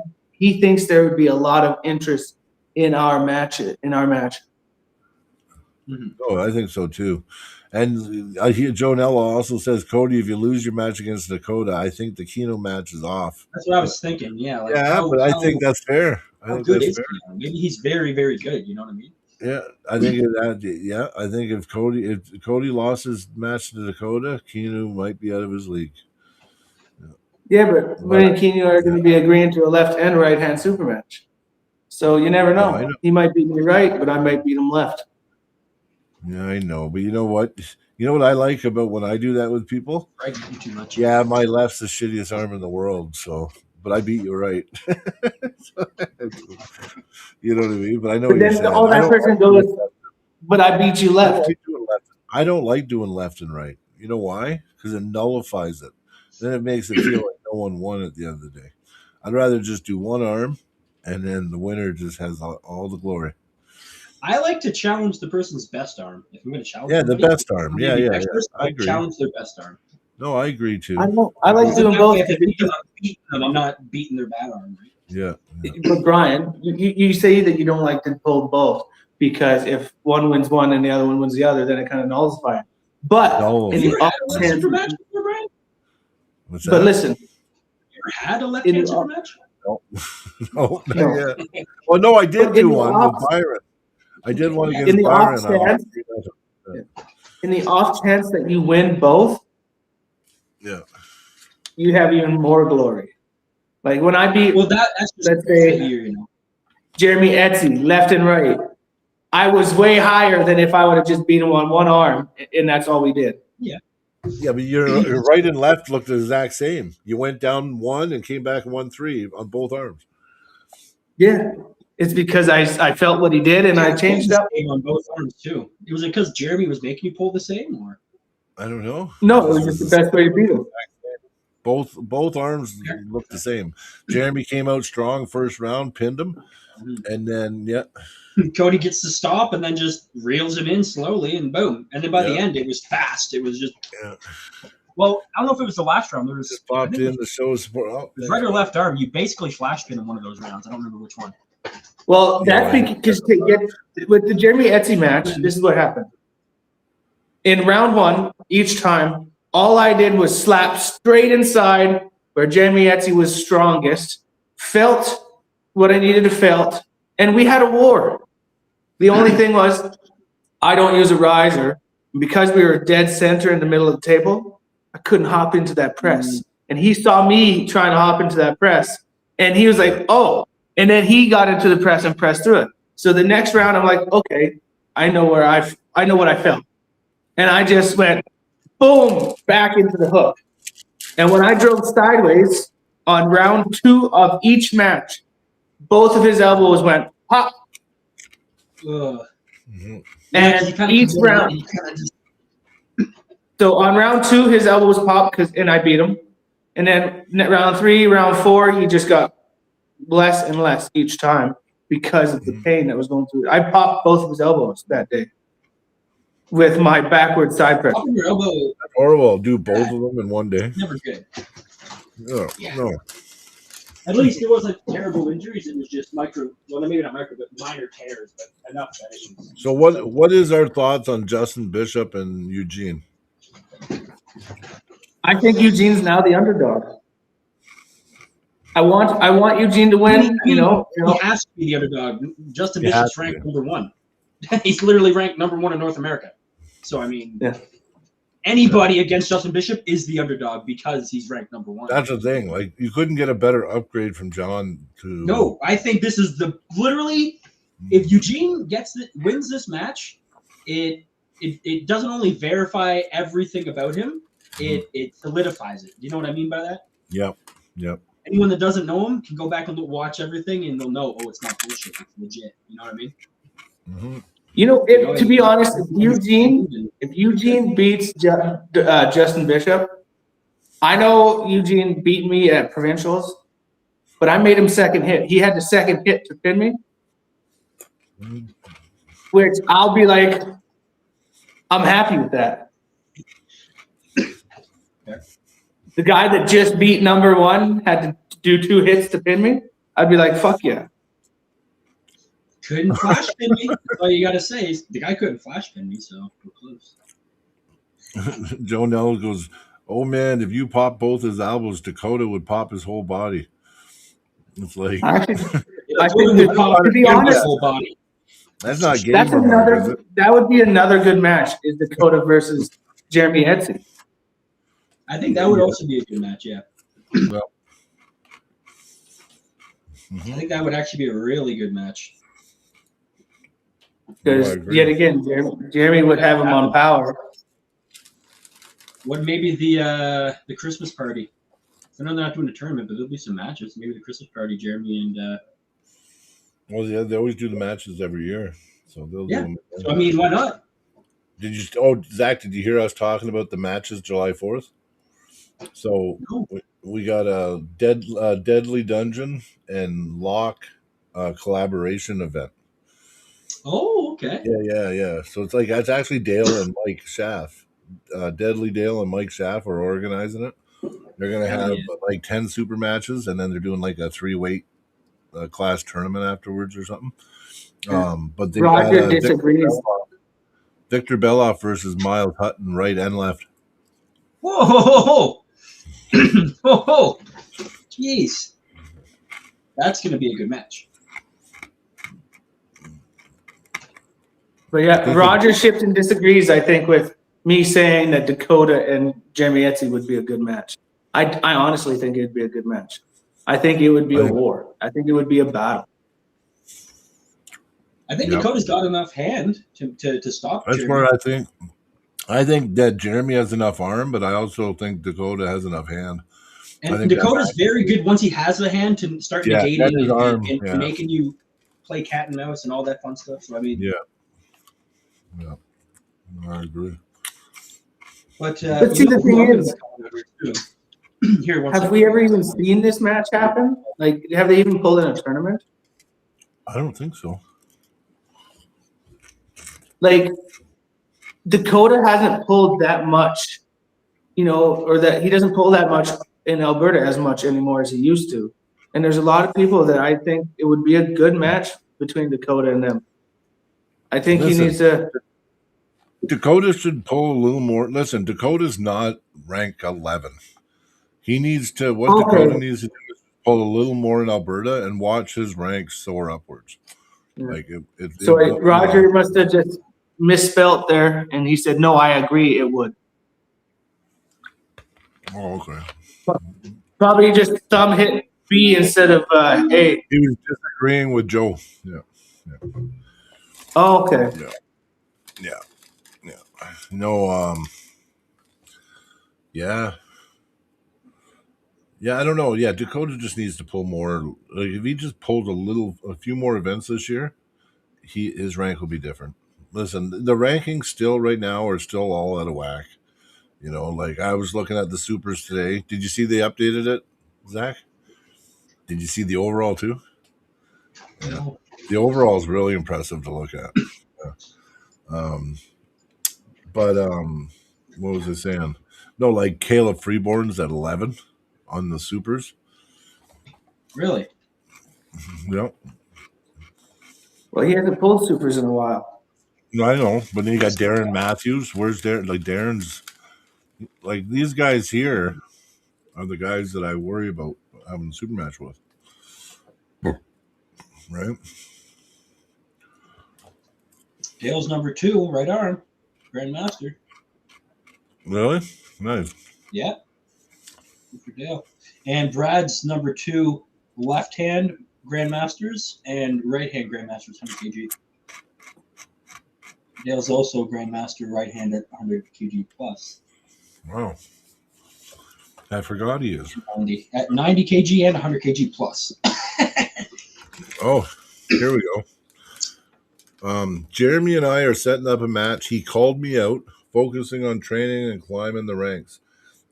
he thinks there would be a lot of interest in our match. Oh, I think so too. And I hear Joe Nella also says, Cody, if you lose your match against Dakota, I think the Keno match is off. That's what I was thinking. Yeah. Like But I think that's fair. I how think good that's is fair. Keno? Maybe he's very, very good. You know what I mean? Yeah, I think I think if Cody lost his match to Dakota, Keno might be out of his league. Yeah, but me and Keno are going to be agreeing to a left and right hand super match. So you never know. I know. He might beat me right, but I might beat him left. Yeah, I know. But you know what? You know what I like about when I do that with people? Right, you too much. Yeah, my left's the shittiest arm in the world, so but I beat you right. You know what I mean? But I know But what you're then saying. all that person goes, but I beat you left. I don't like doing left and right. You know why? Because it nullifies it. Then it makes it feel like no one won at the end of the day. I'd rather just do one arm, and then the winner just has all the glory. I like to challenge the person's best arm. If I'm going to challenge, Yeah, the somebody, best arm. Yeah. I I agree. challenge their best arm. No, I agree too. I like doing That both. way, if I'm beating them, I'm not beating their bad arm. Right? Yeah. But Brian, you say that you don't like to pull both because if one wins one and the other one wins the other, then it kind of nullifies it. But No. in You the ever had off a chance, super match before, Brian? What's that? but listen, You ever had a left In hand the super off- match? No, not No. yet. Well, no, I did But do in the one off- with Byron. I did one In against the Byron. off chance- in the off chance that you win both, Yeah. you have even more glory. Like when I beat Well, that's just Let's say- you know. Jeremy Etsy left and right, I was way higher than if I would have just beat him on one arm, and that's all we did. Yeah, but your right and left looked the exact same. You went down one and came back and won 3 on both arms. Yeah, it's because I felt what he did and I changed the up. same on both arms too. Was it because Jeremy was making you pull the same, or I don't know. No, it was just the best way to beat him. Both arms looked the same. Jeremy came out strong first round, pinned him, and then Cody gets to stop and then just reels him in slowly, and boom. And then by the Yeah. end, it was fast. It was just. Yeah. Well, I don't know if it was the last round. There was just popped in the show support. Oh, it was right or left arm. You basically flash pin in one of those rounds. I don't remember which one. Well, Yeah, that's because to get with the Jeremy Etsy match, this is what happened. In round one, each time, all I did was slap straight inside where Jeremy Etsy was strongest, felt what I needed to felt, and we had a war. The only thing was I don't use a riser. And because we were dead center in the middle of the table, I couldn't hop into that press. And he saw me trying to hop into that press, and he was like, oh. And then he got into the press and pressed through it. So the next round, I'm like, okay, I know what I felt. And I just went, boom, back into the hook. And when I drove sideways on round 2 of each match, both of his elbows went pop. Ugh. Mhm. And You kinda each come in round, and you kinda just- so on round 2, his elbows popped and I beat him. And then round 3, round 4, he just got less and less each time because of the pain that was going through. I popped both of his elbows that day with my backward side press. Popping your elbow, That's horrible. Do both of them in one day. never good. No, Yeah. no. At least it wasn't terrible injuries. It was just micro. Well, maybe not micro, but minor tears. But enough that it was. So what is our thoughts on Justin Bishop and Eugene? I think Eugene's now the underdog. I want Eugene to win. You know, He has to be the underdog. Justin He has Bishop's to ranked be. number 1. He's literally ranked number 1 in North America. So I mean, Yeah. anybody against Justin Bishop is the underdog because he's ranked number 1. That's the thing. Like you couldn't get a better upgrade from John to No, I think this is the literally. If Eugene wins this match, it doesn't only verify everything about him, it solidifies it. Do you know what I mean by that? Yep. Anyone that doesn't know him can go back and watch everything, and they'll know, oh, it's not bullshit, it's legit. You know what I mean? Mm-hmm. You know, to be honest, if Eugene beats Justin Bishop, I know Eugene beat me at provincials, but I made him second hit. He had the second hit to pin me, which I'll be like, I'm happy with that. The guy that just beat number 1 had to do 2 hits to pin me. I'd be like, fuck yeah. Couldn't flash pin me. That's all you got to say. Is the guy couldn't flash pin me, so we're close. Joe Nell goes, "Oh man, if you pop both his elbows, Dakota would pop his whole body." It's like Actually, Yeah, I totally think would pop to be his honest, whole body. that's not game that's remark, is it? that would be another good match. Is Dakota versus Jeremy Etsy. I think that would also be a good match. Yeah, Well, I think that would actually be a really good match. Because I agree. yet again, Jeremy would have him on power. What maybe the Christmas party? I know they're not doing a tournament, but there'll be some matches. Maybe the Christmas party, Jeremy and well, yeah, they always do the matches every year, so they'll Yeah. do them. so I mean, why not? Did you? Oh, Zach, did you hear us talking about the matches July 4th? So No. we got a Deadly Dungeon and Lock collaboration event. Oh, okay. Yeah. So it's like that's actually Dale and Mike Schaff. Deadly Dale and Mike Schaff are organizing it. They're gonna Hell have yeah. like 10 super matches, and then they're doing like a 3-weight class tournament afterwards or something. But they Roger got disagrees. Victor Beloff versus Miles Hutton, right and left. Whoa, ho, ho, ho. Jeez, that's gonna be a good match. But yeah, Roger Shipton disagrees, I think, with me saying that Dakota and Jeremy Etsy would be a good match. I honestly think it'd be a good match. I think it would be a war. I think it would be a battle. I think Yep. Dakota's got enough hand to stop. That's Jeremy. where I think. I think that Jeremy has enough arm, but I also think Dakota has enough hand. I And think Dakota's that- very good once he has the hand to start Yeah, negating that is and, arm, and yeah. making you play cat and mouse and all that fun stuff. So I mean, Yeah. I agree. but see, the thing is- here, one Have second. we ever even seen this match happen? Like, have they even pulled in a tournament? I don't think so. Like, Dakota hasn't pulled that much, or that he doesn't pull that much in Alberta as much anymore as he used to. And there's a lot of people that I think it would be a good match between Dakota and them. I think he Listen. needs to. Dakota should pull a little more. Listen, Dakota's not rank 11. He needs to. What Okay. Dakota needs to do is pull a little more in Alberta and watch his ranks soar upwards. Yeah. Like So Roger must have just misspelt there, and he said, "No, I agree, it would." Oh, okay. Probably just thumb hit B instead of A. He was disagreeing with Joe. Yeah. Oh, okay. No. Yeah. Yeah, I don't know. Yeah, Dakota just needs to pull more. Like if he just pulled a few more events this year, his rank will be different. Listen, the rankings still right now are still all out of whack. Like I was looking at the supers today. Did you see they updated it, Zach? Did you see the overall too? No. The overall is really impressive to look at. Yeah. But what was I saying? No, like Caleb Freeborn's at 11 on the supers. Really? Yep. Well, he hasn't pulled supers in a while. No, I know, but then you got Darren Matthews. Where's Darren? Like Darren's, like these guys here are the guys that I worry about having a super match with, right? Dale's number 2, right arm, Grandmaster. Really? Nice. Yeah. Good for Dale. And Brad's number 2, left hand Grandmasters and right hand Grandmasters, 100 kg. Dale's also Grandmaster right hand at 100 kg plus. Wow. I forgot he is. 90, at 90 kg and 100 kg plus. Oh, here we go. Jeremy and I are setting up a match. He called me out, focusing on training and climbing the ranks.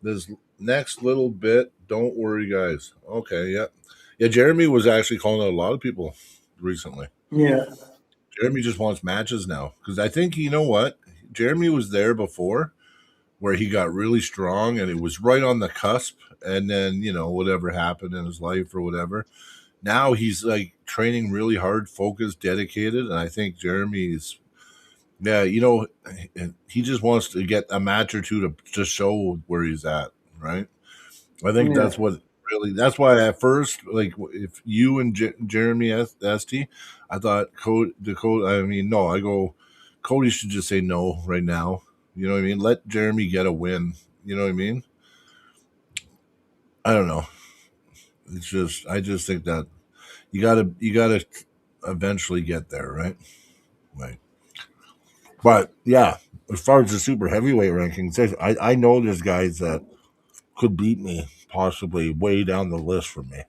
This next little bit, don't worry, guys. Okay, yeah. Yeah, Jeremy was actually calling out a lot of people recently. Yeah. Jeremy just wants matches now. Because I think, you know what? Jeremy was there before where he got really strong and it was right on the cusp. And then, whatever happened in his life or whatever. now he's like training really hard, focused, dedicated, and I think Jeremy's yeah, he just wants to get a match or two to just show where he's at, right? I think Yeah. that's why at first, like, if you and Jeremy St, I thought Cody should just say no right now. You know what I mean? Let Jeremy get a win. You know what I mean? I don't know. I just think that you gotta eventually get there, right? Right. But yeah, as far as the super heavyweight rankings, I know there's guys that could beat me, possibly way down the list for me.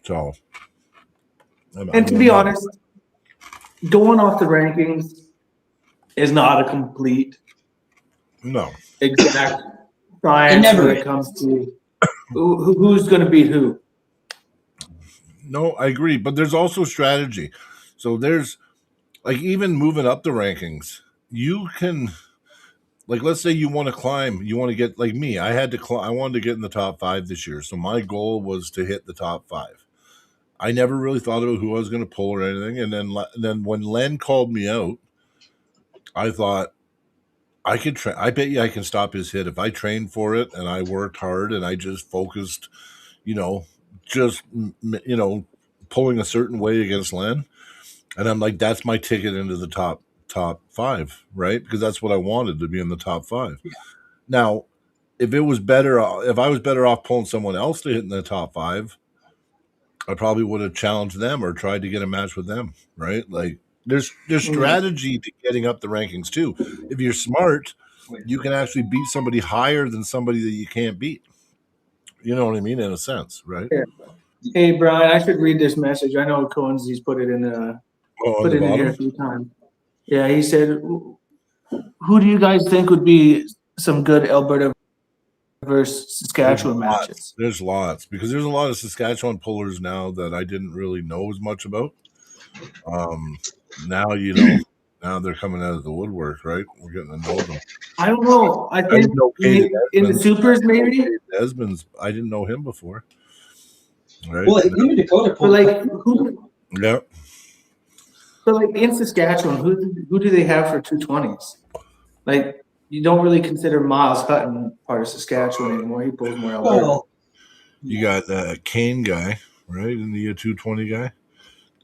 So, And to be honest, going off the rankings is not a complete no, exact science when it comes to who's going to beat who. no, I agree. But there's also strategy. So there's like even moving up the rankings, you can like let's say you want to climb, you want to get like me. I had to I wanted to get in the top 5 this year, so my goal was to hit the top 5. I never really thought about who I was going to pull or anything, and then when Len called me out, I thought I could train. I bet you I can stop his hit if I trained for it and I worked hard and I just focused, you know, just pulling a certain way against Len, and I'm like, that's my ticket into the top 5, right? Because that's what I wanted, to be in the top 5. Yeah. Now, if I was better off pulling someone else to hit in the top 5, I probably would have challenged them or tried to get a match with them, right? Like there's strategy to getting up the rankings too. If you're smart, you can actually beat somebody higher than somebody that you can't beat. You know what I mean, in a sense, right? Yeah. Hey Brian, I should read this message. I know Cohen's put it in here a few times. Yeah, he said, "Who do you guys think would be some good Alberta versus Saskatchewan matches?" There's lots, because there's a lot of Saskatchewan pullers now that I didn't really know as much about. Now now they're coming out of the woodwork, right? We're getting to know them. I don't know. I think in the supers, maybe Desmond's. I didn't know him before. Right? Well, even Dakota. But like, who? Yeah. So like in Saskatchewan, who do they have for 220s? Like you don't really consider Miles Hutton part of Saskatchewan anymore. He pulls more Alberta. Well, you got the Kane guy, right? In the 220 guy,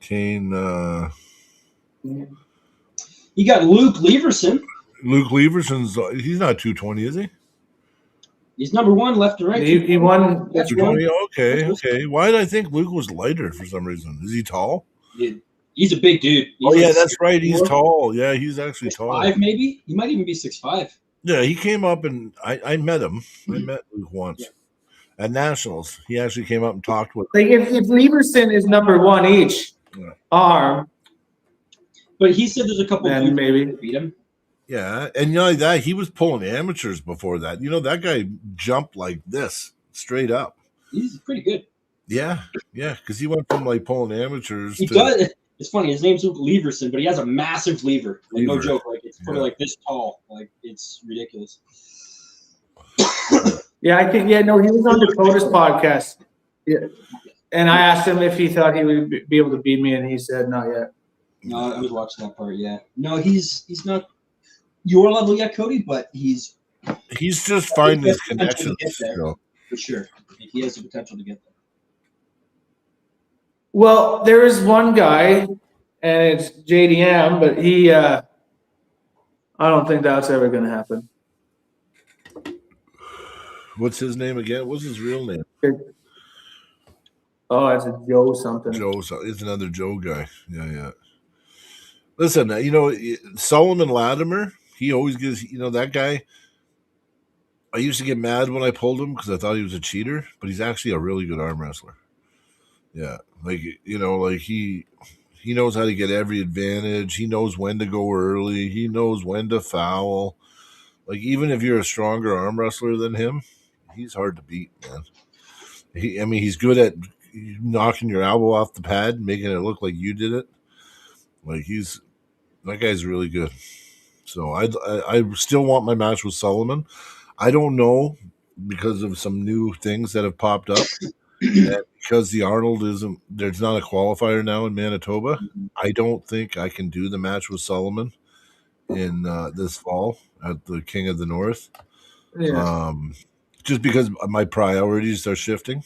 Kane. You got Luke Leverson. Luke Leverson's. He's not 220, is he? He's number 1 left to right. He won. That's 220. Okay. Why did I think Luke was lighter for some reason? Is he tall? He's a big dude. He's that's right. He's tall. Yeah, he's actually tall. 6'5", maybe. He might even be 6'5". Yeah, he came up and I met him. I met Luke once at Nationals. He actually came up and talked with. Like if Leverson is number 1 each arm, but he said there's a couple of dudes maybe that beat him. Yeah, and that he was pulling amateurs before that. That guy jumped like this straight up. He's pretty good. Yeah, because he went from like pulling amateurs. It's funny. His name's Luke Leverson, but he has a massive lever. Like no joke. Like it's probably like this tall. Like it's ridiculous. Yeah, I think. Yeah, no, he was on Dakota's podcast. Yeah, and I asked him if he thought he would be able to beat me, and he said not yet. No, I was watching that part. Yeah, no, he's not your level yet, Cody, but he's just finding his connections. For sure, he has the potential to get there. Well, there is one guy, and it's JDM, but he, I don't think that's ever going to happen. What's his name again? What's his real name? Oh, it's a Joe something. It's another Joe guy. Yeah. Listen, Solomon Latimer, he always gives, that guy. I used to get mad when I pulled him because I thought he was a cheater, but he's actually a really good arm wrestler. Yeah, he knows how to get every advantage. He knows when to go early. He knows when to foul. Like, even if you're a stronger arm wrestler than him, he's hard to beat, man. He's good at knocking your elbow off the pad, making it look like you did it. Like, that guy's really good. So I still want my match with Solomon. I don't know, because of some new things that have popped up, And because the Arnold isn't, there's not a qualifier now in Manitoba. I don't think I can do the match with Sullivan in this fall at the King of the North. Yeah. Just because my priorities are shifting.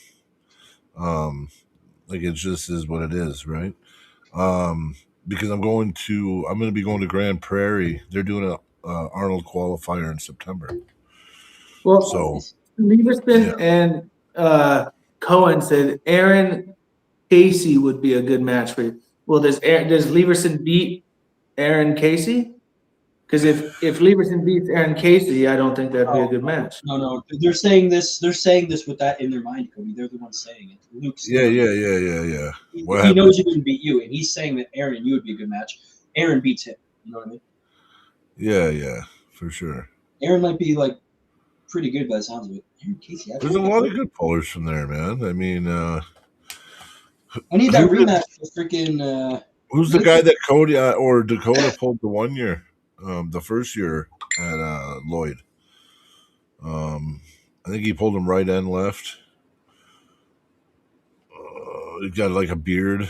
Like it just is what it is, right? Because I'm going to be going to Grand Prairie. They're doing a Arnold qualifier in September. Well, So Leverson and Cohen said Aaron Casey would be a good match for you. Well, does Leverson beat Aaron Casey? Because if Leverson beats Aaron Casey, I don't think that'd be a good match. No. They're saying this. They're saying this with that in their mind, Cody. They're the ones saying it. Luke's yeah. He What happened? knows he wouldn't beat you, and he's saying that Aaron, you would be a good match. Aaron beats him. You know what I mean? Yeah, for sure. Aaron might be like pretty good by the sounds of it. Aaron Casey. There's a lot of good pullers from there, man. I mean, I need that rematch for freaking. who's the guy that Cody or Dakota pulled the 1 year, the first year at Lloyd? I think he pulled him right and left. He got like a beard.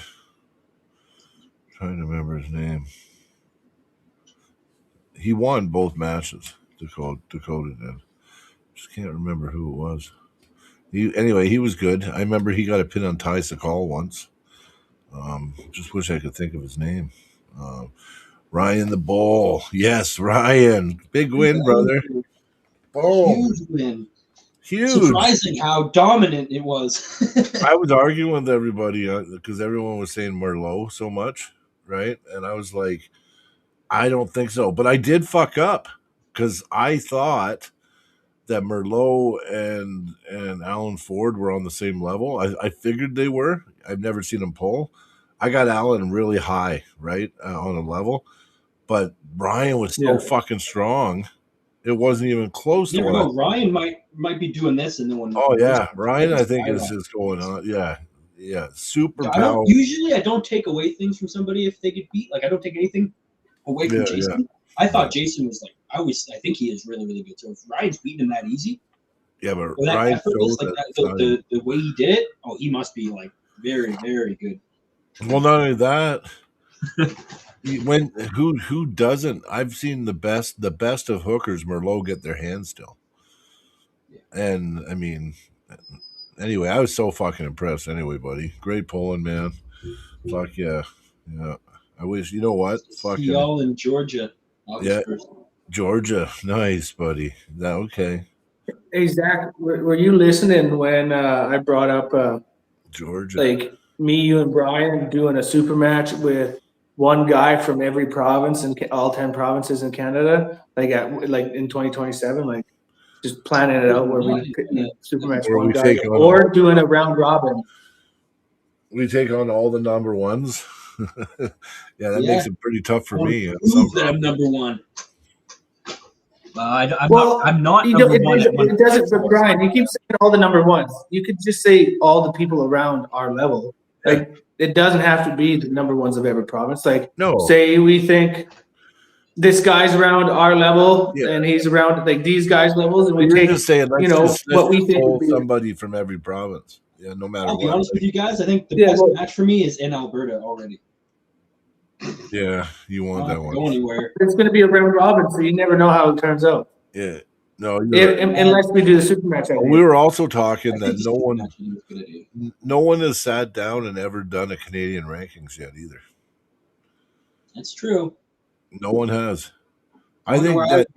Trying to remember his name. He won both matches. Dakota did. Just can't remember who it was. He was good. I remember he got a pin on Ty Sakal once. Just wish I could think of his name. Ryan the Bull. Yes, Ryan. Big win, brother. Boom. Huge win. Huge. Surprising how dominant it was. I was arguing with everybody because everyone was saying Merlot so much, right? And I was like, I don't think so. But I did fuck up because I thought that Merlot and Alan Ford were on the same level. I figured they were. I've never seen them pull. I got Alan really high, right, on a level. But Brian was so fucking strong. It wasn't even close to what Ryan might be doing this and then when. Oh yeah, Ryan, I think is just going on. Yeah, super power. Usually, I don't take away things from somebody if they get beat. Like I don't take anything away from Jason. I thought Jason was like I think he is really really good. So if Ryan's beating him that easy, yeah, but Ryan effortless, like that, the way he did it, he must be like very very good. Well, not only that. Who doesn't? I've seen the best of hookers Merlot get their hands still, and I mean, anyway, I was so fucking impressed. Anyway, buddy, great pulling, man. Fuck yeah. I wish you know what. Fucking y'all in Georgia. Yeah, Georgia, nice, buddy. Okay. Hey Zach, were you listening when I brought up Georgia? Like me, you, and Brian doing a super match with one guy from every province and all 10 provinces in Canada, like in 2027, like just planning it out where we super match one guy or doing a round robin. We take on all the number ones. That makes it pretty tough for me. Prove that I'm number one. I'm not number one. It doesn't, but Brian, you keep saying all the number ones. You could just say all the people around our level. Like it doesn't have to be the number ones of every province. Like say we think this guy's around our level and he's around like these guys' levels, and we take what we think somebody from every province. Yeah, no matter what. I'll be honest with you guys. I think the best match for me is in Alberta already. Yeah, you want that one. Go anywhere. It's going to be a round robin, so you never know how it turns out. Yeah. No, unless we do the super match. We were also talking that no one has sat down and ever done a Canadian rankings yet either. That's true. No one has. I think that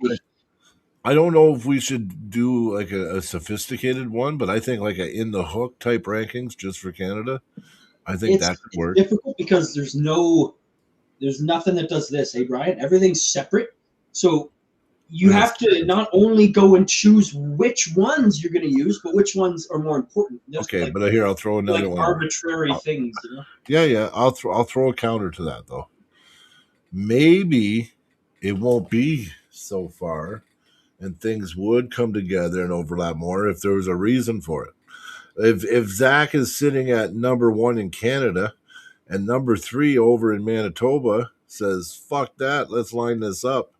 I don't know if we should do like a sophisticated one, but I think like a in the hook type rankings just for Canada. I think that could work. It's difficult because there's nothing that does this, hey Brian? Everything's separate. So you have to not only go and choose which ones you're going to use, but which ones are more important. Okay, but here I'll throw another one. Arbitrary things. You know? Yeah. I'll throw a counter to that though. Maybe it won't be so far, and things would come together and overlap more if there was a reason for it. If Zach is sitting at number 1 in Canada and number 3 over in Manitoba says, "Fuck that, let's line this up."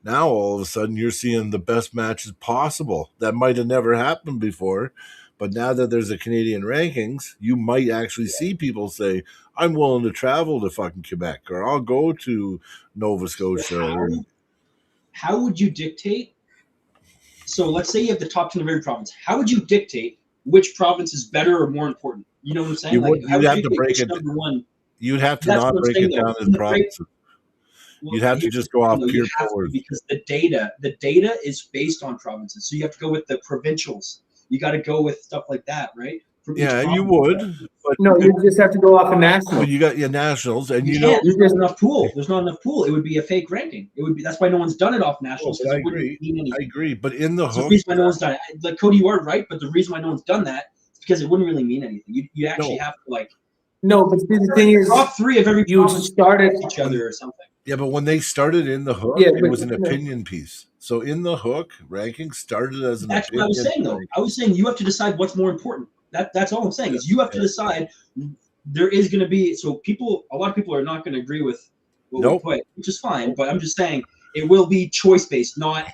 Now all of a sudden you're seeing the best matches possible. That might have never happened before, But now that there's a Canadian rankings, you might actually see people say, I'm willing to travel to fucking Quebec, or I'll go to Nova Scotia. How would you dictate? So let's say you have the top 10 of every province. How would you dictate which province is better or more important? You know what I'm saying? You Like, would- how you'd would have you to dictate break which it- number one? You'd have to That's not what I'm break saying, it though. down In in the break- provinces. You'd have to just go off No, pure you have to, power. because the data is based on provinces. So you have to go with the provincials. You got to go with stuff like that, right? From each Yeah, you province. would. But, No, you just have to go off a national. but you got your nationals, and You you can't. know. There's not enough pool. There's not enough pool. It would be a fake ranking. It would be. That's why no one's done it off nationals, Oh, because but I it wouldn't agree. mean anything. I agree. But in the That's the hook, reason why no one's done it. Like, Cody, you are right, but the reason why no one's done that is because it wouldn't really mean anything. You actually No. have to, like, No, but see, the thing is, top three of every you province started. each other or something. yeah, but when they started in the hook, Yeah, it but- was an opinion piece. So in the hook, ranking started as an That's what opinion. I was saying, though. I was saying you have to decide what's more important. That's all I'm saying, is you have to decide. There is going to be, so a lot of people are not going to agree with what Nope. we put, which is fine. But I'm just saying it will be choice based, not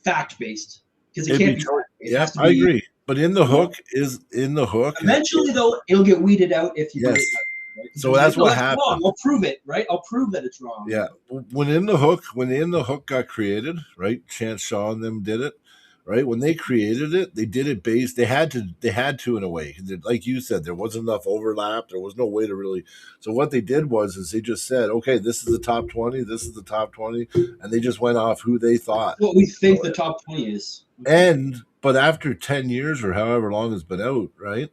fact based, because it It'd can't be be. choice- It Yeah, has to I be- agree. But in the hook is in the hook. Eventually, though, it'll get weeded out if you do Yes. it. Right? So that's what Wrong. happened. I'll prove it, right? I'll prove that it's wrong. Yeah, when in the hook got created, right? Chance Shaw and them did it, right? When they created it, they did it based. They had to in a way, like you said, there wasn't enough overlap. There was no way to really. So what they did is they just said, okay, this is the top 20, this is the top 20, and they just went off who they thought. What we think the top 20 is. But after 10 years or however long it's been out, right?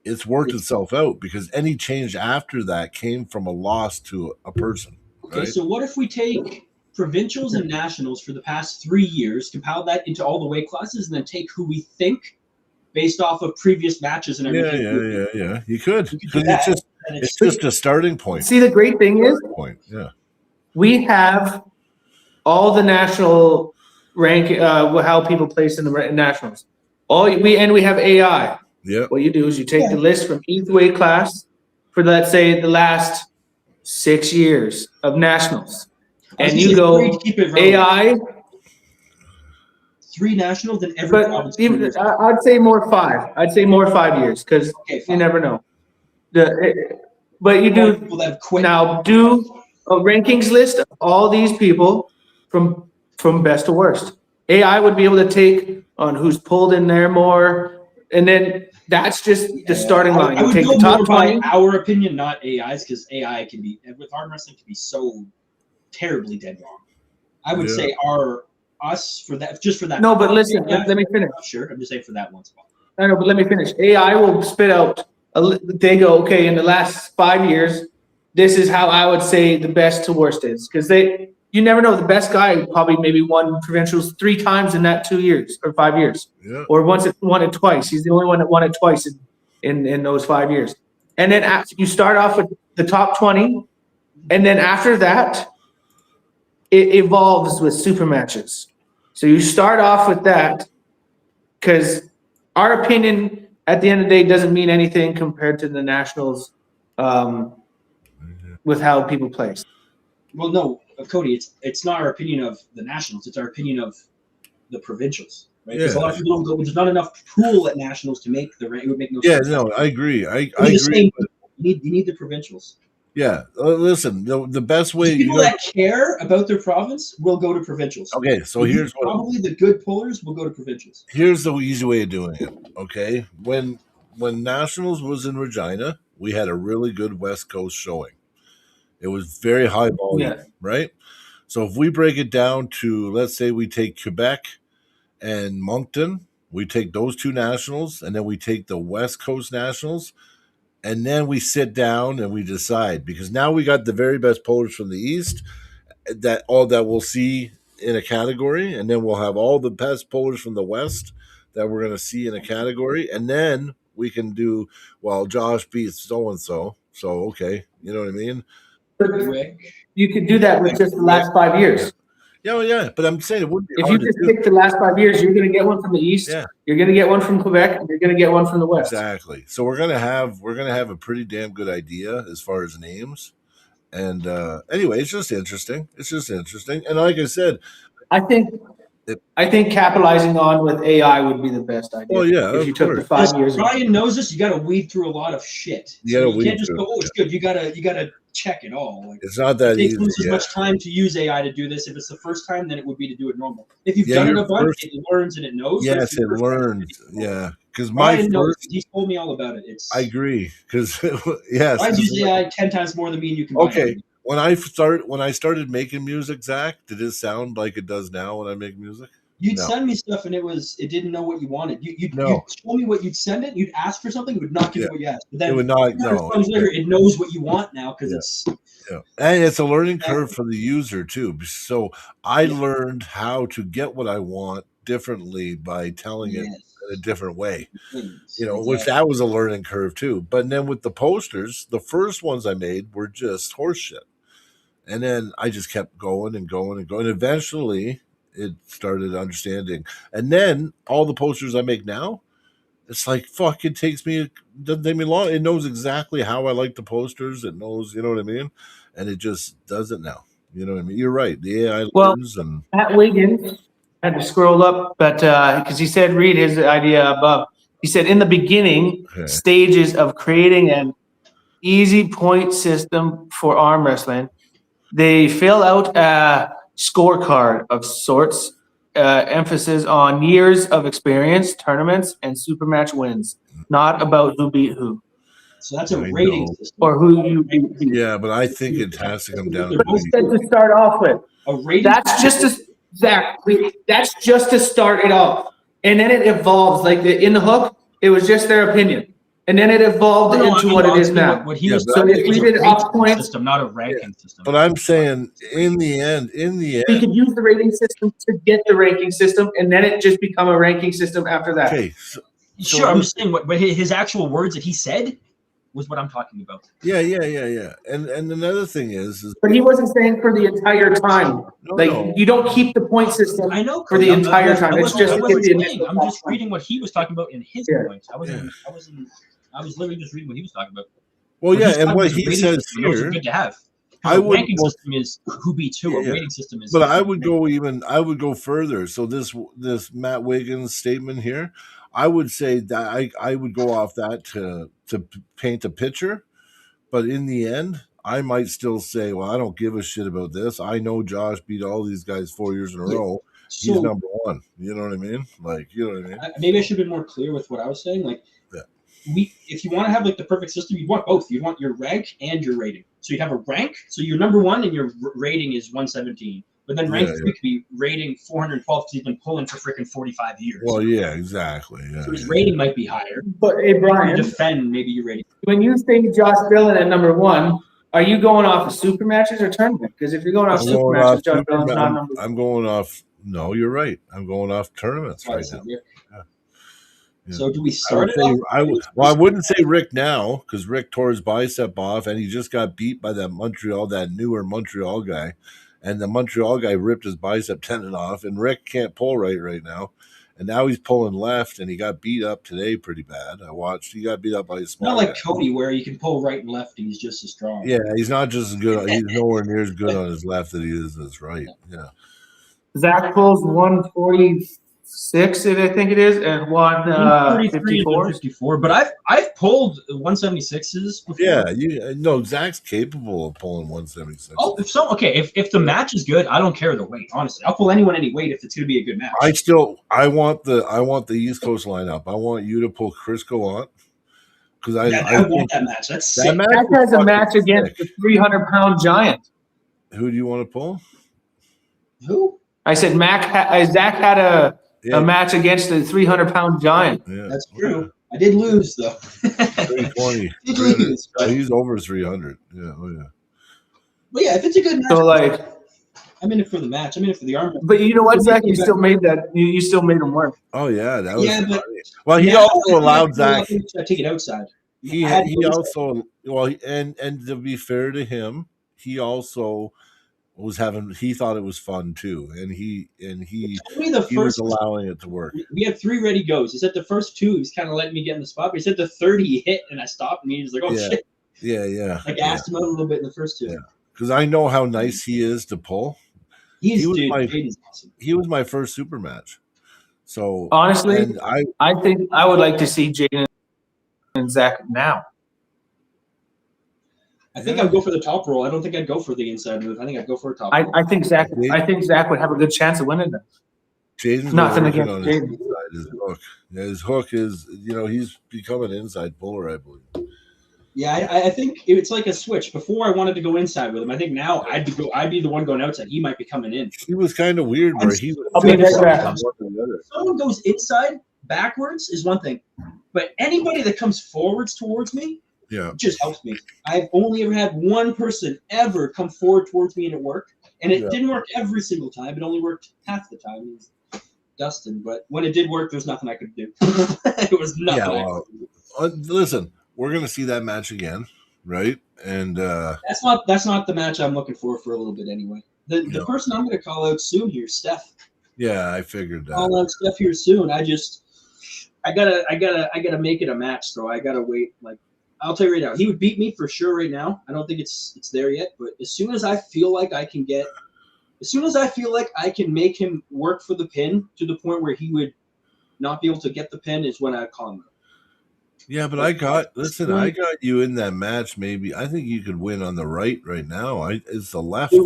It's worked itself out, because any change after that came from a loss to a person. Okay, Right? so what if we take provincials and nationals for the past 3 years, compile that into all the weight classes, and then take who we think based off of previous matches and everything? Yeah. You could. We could do Because that, it's and it's just a starting point. See, the great thing is, Yeah. we have all the national rank, how people place in the nationals. We have AI. Yeah. What you do is you take the list from each weight class for, let's say, the last 6 years of nationals, I was and gonna you say go three to keep it relevant. AI. 3 nationals in every But province. even, I'd say more 5. I'd say more 5 years, because Okay, you fine. never know. But you do People that have quit. now do a rankings list of all these people from best to worst. AI would be able to take on who's pulled in there more, and then that's just the starting line. I You would take go the top more by 20. our opinion, not AI's, because AI can be, with arm wrestling, can be so terribly dead wrong. I would Yeah. say us for that, just for that. No, but listen, Yeah, let me finish. Sure, I'm just saying for that one spot. I know, but let me finish. AI will spit out. They go, okay, in the last 5 years, this is how I would say the best to worst is, because you never know. The best guy probably maybe won provincials 3 times in that 2 years or 5 years, Yeah. or won it twice. He's the only one that won it twice in those 5 years. And then after you start off with the top 20, and then after that, it evolves with super matches. So you start off with that, because our opinion at the end of the day doesn't mean anything compared to the nationals, with how people place. Well, no, Cody, it's not our opinion of the nationals. It's our opinion of the provincials, right? Because a lot of people don't go. There's not enough pool at nationals to make the rank. It would make no sense. Yeah, no, I agree. I You need the agree. same- You need the provincials. Yeah. Listen, the best way People that care about their province will go to provincials. Okay, so here's what Probably the good pullers will go to provincials. here's the easy way of doing it. Okay, when Nationals was in Regina, we had a really good West Coast showing. It was very high volume, Yeah. right? So if we break it down to, let's say we take Quebec and Moncton, we take those 2 nationals, and then we take the West Coast nationals, and then we sit down and we decide, because now we got the very best pullers from the East that we'll see in a category, and then we'll have all the best pullers from the West that we're going to see in a category, and then we can do, well, Josh beats so and so, okay, you know what I mean? Rick, You could do that with just the last 5 years. Yeah, but I'm saying it wouldn't be If you hard to just do. pick the last 5 years, you're going to get one from the East. Yeah. You're going to get one from Quebec. And you're going to get one from the West. Exactly. So we're gonna have a pretty damn good idea as far as names. And anyway, it's just interesting. And like I said, I think I think capitalizing on with AI would be the best idea. Well, yeah, if you of took the course. 5 Because years. Brian knows this. You got to weed through a lot of shit. You gotta So you weed can't just through go, "Oh, it, it's good." You gotta check it all. Like, It's not it that takes easy. almost as Yeah. much time to use AI to do this. If it's the first time, then it would be to do it normal. If you've Yeah, done it your a bunch, first- it learns and it knows. but Yes, if you're it the first time, learns. it's normal. Yeah, because my Brian knows. first, He's told me all about it. It's I agree. Because yes, Brian's it's used AI 10 times more than me and you combined. okay. When I started making music, Zach, did it sound like it does now when I make music? You'd No. send me stuff and it didn't know what you wanted. You'd No. show me what you'd send it. You'd ask for something. It would not give Yeah. you what you asked. But It then would not. 200 No. songs later, it knows what you want now because Yeah. it's Yeah. And it's a learning curve for the user too. So I Yeah. learned how to get what I want differently by telling it yes, in a different way. things. Which that was a learning curve too. But then with the posters, the first ones I made were just horse shit. And then I just kept going and going and going. Eventually it started understanding. And then all the posters I make now, it's like, fuck, it doesn't take me long. It knows exactly how I like the posters. It knows, you know what I mean? And it just does it now. You know what I mean? You're right. The AI Well, learns and Pat Wiggins had to scroll up, but because he said, read his idea above. He said, in the beginning Okay. stages of creating an easy point system for arm wrestling, they fill out a scorecard of sorts, emphasis on years of experience, tournaments, and super match wins, not about who beat who So that's a I rating know. system. or who you beat. yeah, but I think it has to come down But he to said to start off with. A rating That's just that's just to start it off, and then it evolves. Like in the hook, it was just their opinion, and then it evolved No, I into mean, what it is honestly, now. What he Yeah, was but So saying if was we a did off rating points, system, not a ranking system. but I'm saying in the end, we could use the rating system to get the ranking system, and then it just become a ranking system after that. okay. Sure, I'm just saying what his actual words that he said was what I'm talking about. Yeah. And another thing is But he wasn't saying for the entire time. no. You don't keep the point system. I know For the Cody, entire time. It's just I to wasn't get the saying. initial I'm just point. reading what he was talking about in his Yeah. points. I was literally just reading what he was talking about. Well, What he's yeah, and talking what about is he rating says system. Those are here, good to have. I A would- ranking well- system is who beats who. Yeah. A rating system is. but I would go further. So this Matt Wiggins statement here, I would say that I would go off that to paint a picture, but in the end, I might still say, well, I don't give a shit about this. I know Josh beat all these guys 4 years in a Yeah. row. He's So number one. You know what I mean? Like, you know what I mean? maybe I should have been more clear with what I was saying. Like, Yeah. if you want to have like the perfect system, you'd want both. You'd want your rank and your rating. So you'd have a rank. So you're number one, and your rating is 117. But then rank Yeah, 3 could be rating 412 because he's been pulling for freaking 45 years. Well, yeah, exactly. Yeah, So his yeah. rating might be higher. But hey, You Brian, defend maybe your rating. when you think Josh Dillon at number one, are you going off of super matches or tournament? Because if you're going off I'm super going matches, off. Josh Dillon's not number one. I'm going off. No, you're right. I'm going off tournaments That's why I right said now. Rick. Yeah. So do we I start would it say, off? I wouldn't say Rick now because Rick tore his bicep off and he just got beat by that newer Montreal guy, and the Montreal guy ripped his bicep tendon off, and Rick can't pull right now, and now he's pulling left, and he got beat up today pretty bad. I watched. He got beat up by a small Not like guy. Cody, where you can pull right and left and he's just as strong. Yeah, he's not just as good. He's nowhere near as good on his left that he is his right. Yeah. Zach pulls 146, I think it is, and 133 154. 154, but I've pulled 176s before. Yeah, no, Zach's capable of pulling 176. Oh, if the match is good, I don't care the weight. Honestly, I'll pull anyone any weight if it's going to be a good match. I want the East Coast lineup. I want you to pull Chris Gallant because I want that match. That's sick. that match Zach was has a fucking match against sick. the 300-pound giant. Who do you want to pull? Who? I said Zach had a Yeah, match against the 300-pound giant. yeah. That's true. I did lose though. 320. Did 300. lose, but- He's over 300. Yeah, oh yeah. But yeah, if it's a good match, So like, I'm in it for the match. I'm in it for the arm. but you know what, Zach, you still made that. You still made him work. Oh yeah, that was. Yeah, but- funny. Well, he Yeah, also allowed Zach. I take it outside. He I had to lose also and to be fair to him, he also was he thought it was fun too, and he Told me the he was first. allowing it to work. We had 3 ready goes. He said the first 2, he was kind of letting me get in the spot. But he said the third he hit, and I stopped, and he was like, "Oh Yeah. shit!" Yeah, Like asked him out a little bit in the first 2. Yeah. Because I know how nice he is to pull, He's He was dude. my- Jaden's awesome. He was my first super match. So Honestly, and I think I would like to see Jaden and Zach now. I think Yeah. I'd go for the top roll. I don't think I'd go for the inside move. I think I'd go for a top roll. I think Zach would have a good chance of winning that. Jaden's Nothing been working against on his Jaden. inside, his hook. Yeah, his hook is, he's become an inside puller, I believe. Yeah, I think it's like a switch. Before I wanted to go inside with him. I think now I'd be the one going outside. He might be coming in. He was kind of weird where he was. I'll be right back. one or the other. If someone goes inside backwards is one thing, but anybody that comes forwards towards me Yeah. just helps me. I've only ever had one person ever come forward towards me and it worked, and it Yeah. didn't work every single time. It only worked half the time. It was Dustin, but when it did work, there's nothing I could do. It was nothing. Yeah, I well, could do. listen, we're gonna see that match again, right? And That's not the match I'm looking for a little bit anyway. The No. person I'm going to call out soon here, Steph. yeah, I figured that. Call out Steph here soon. I gotta make it a match, though. I gotta wait. Like, I'll tell you right now, he would beat me for sure right now. I don't think it's there yet, but as soon as I feel like I can make him work for the pin to the point where he would not be able to get the pin is when I call him out. Yeah, but I got you in that match. Maybe I think you could win on the right now. It's the left. The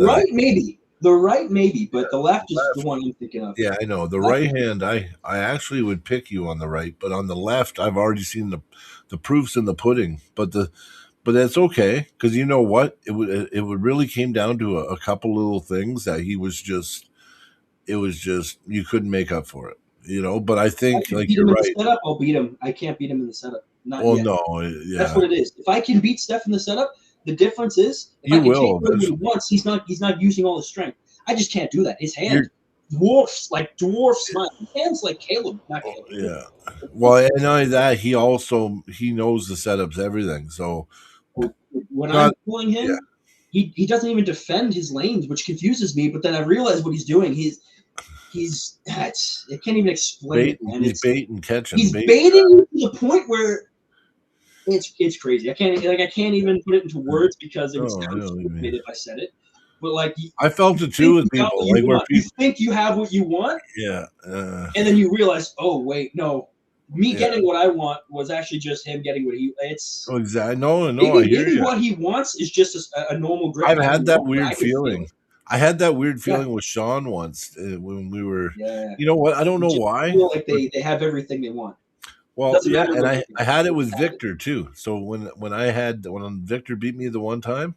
right maybe, but the left is the one I'm thinking of. Yeah, I know. The right hand, I actually would pick you on the right, but on the left, I've already seen the proofs in the pudding. But that's okay, because you know what? It would really came down to a couple little things that it was just you couldn't make up for it. But I think like you're right. Setup, I'll beat him. I can't beat him in the setup. Not Well, yet. no, yeah. That's what it is. If I can beat Steph in the setup, the difference is if You I can will, take him once, he's not using all his strength. I just can't do that. His hand dwarfs mine. His hand's like Caleb, not Caleb. Yeah. Well, and not only that, he knows the setups, everything. So when I'm pulling him, he doesn't even defend his lanes, which confuses me. But then I realize what he's doing. I can't even explain it. Man. He's bait and catching. He's baiting you to the point where it's crazy. I can't even put it into words because it would sound stupid if I said it. But like I felt it too with people. Like where you think you have what you want, yeah, and then you realize, oh wait, no, me getting what I want was actually just him getting what he. It's exactly no. Maybe, I hear you. What he wants is just a normal grip. I've had that weird feeling. I had that weird feeling with Sean once when we were. Yeah. You know what? I don't know why. Feel like they have everything they want. Well, yeah, and I had it with Victor too. So when Victor beat me the one time,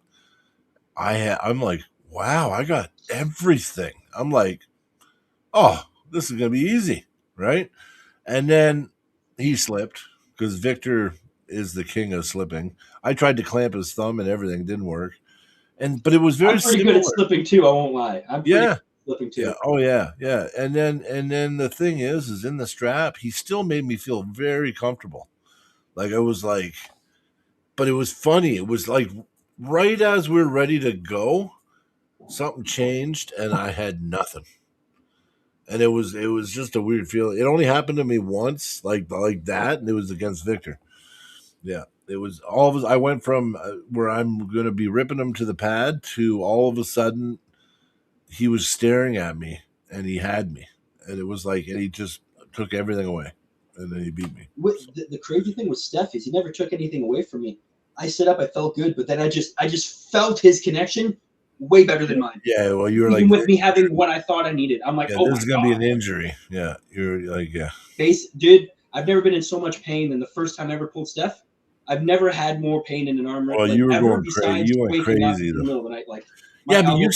I'm like, wow, I got everything. I'm like, oh, this is gonna be easy, right? And then he slipped because Victor is the king of slipping. I tried to clamp his thumb and everything didn't work. But it was very I'm pretty good at slipping too. I won't lie. I'm pretty good at slipping too. Yeah. Oh yeah, yeah. And then the thing is in the strap, he still made me feel very comfortable. Like I was like, but it was funny. It was like right as we were ready to go, something changed and I had nothing. And it was just a weird feeling. It only happened to me once, like that, and it was against Victor. Yeah. It was all of us. I went from where I'm going to be ripping him to the pad to all of a sudden he was staring at me and he had me. And it was like, and he just took everything away and then he beat me. The crazy thing with Steph is he never took anything away from me. I stood up, I felt good, but then I just felt his connection way better than mine. Yeah, well, you were even like, with me having what I thought I needed. I'm like, this is going to be an injury. Yeah, you're like, yeah. Dude, I've never been in so much pain than the first time I ever pulled Steph. I've never had more pain in an arm. Well, you were going crazy. You went crazy though. In the middle of the night, like, yeah, but you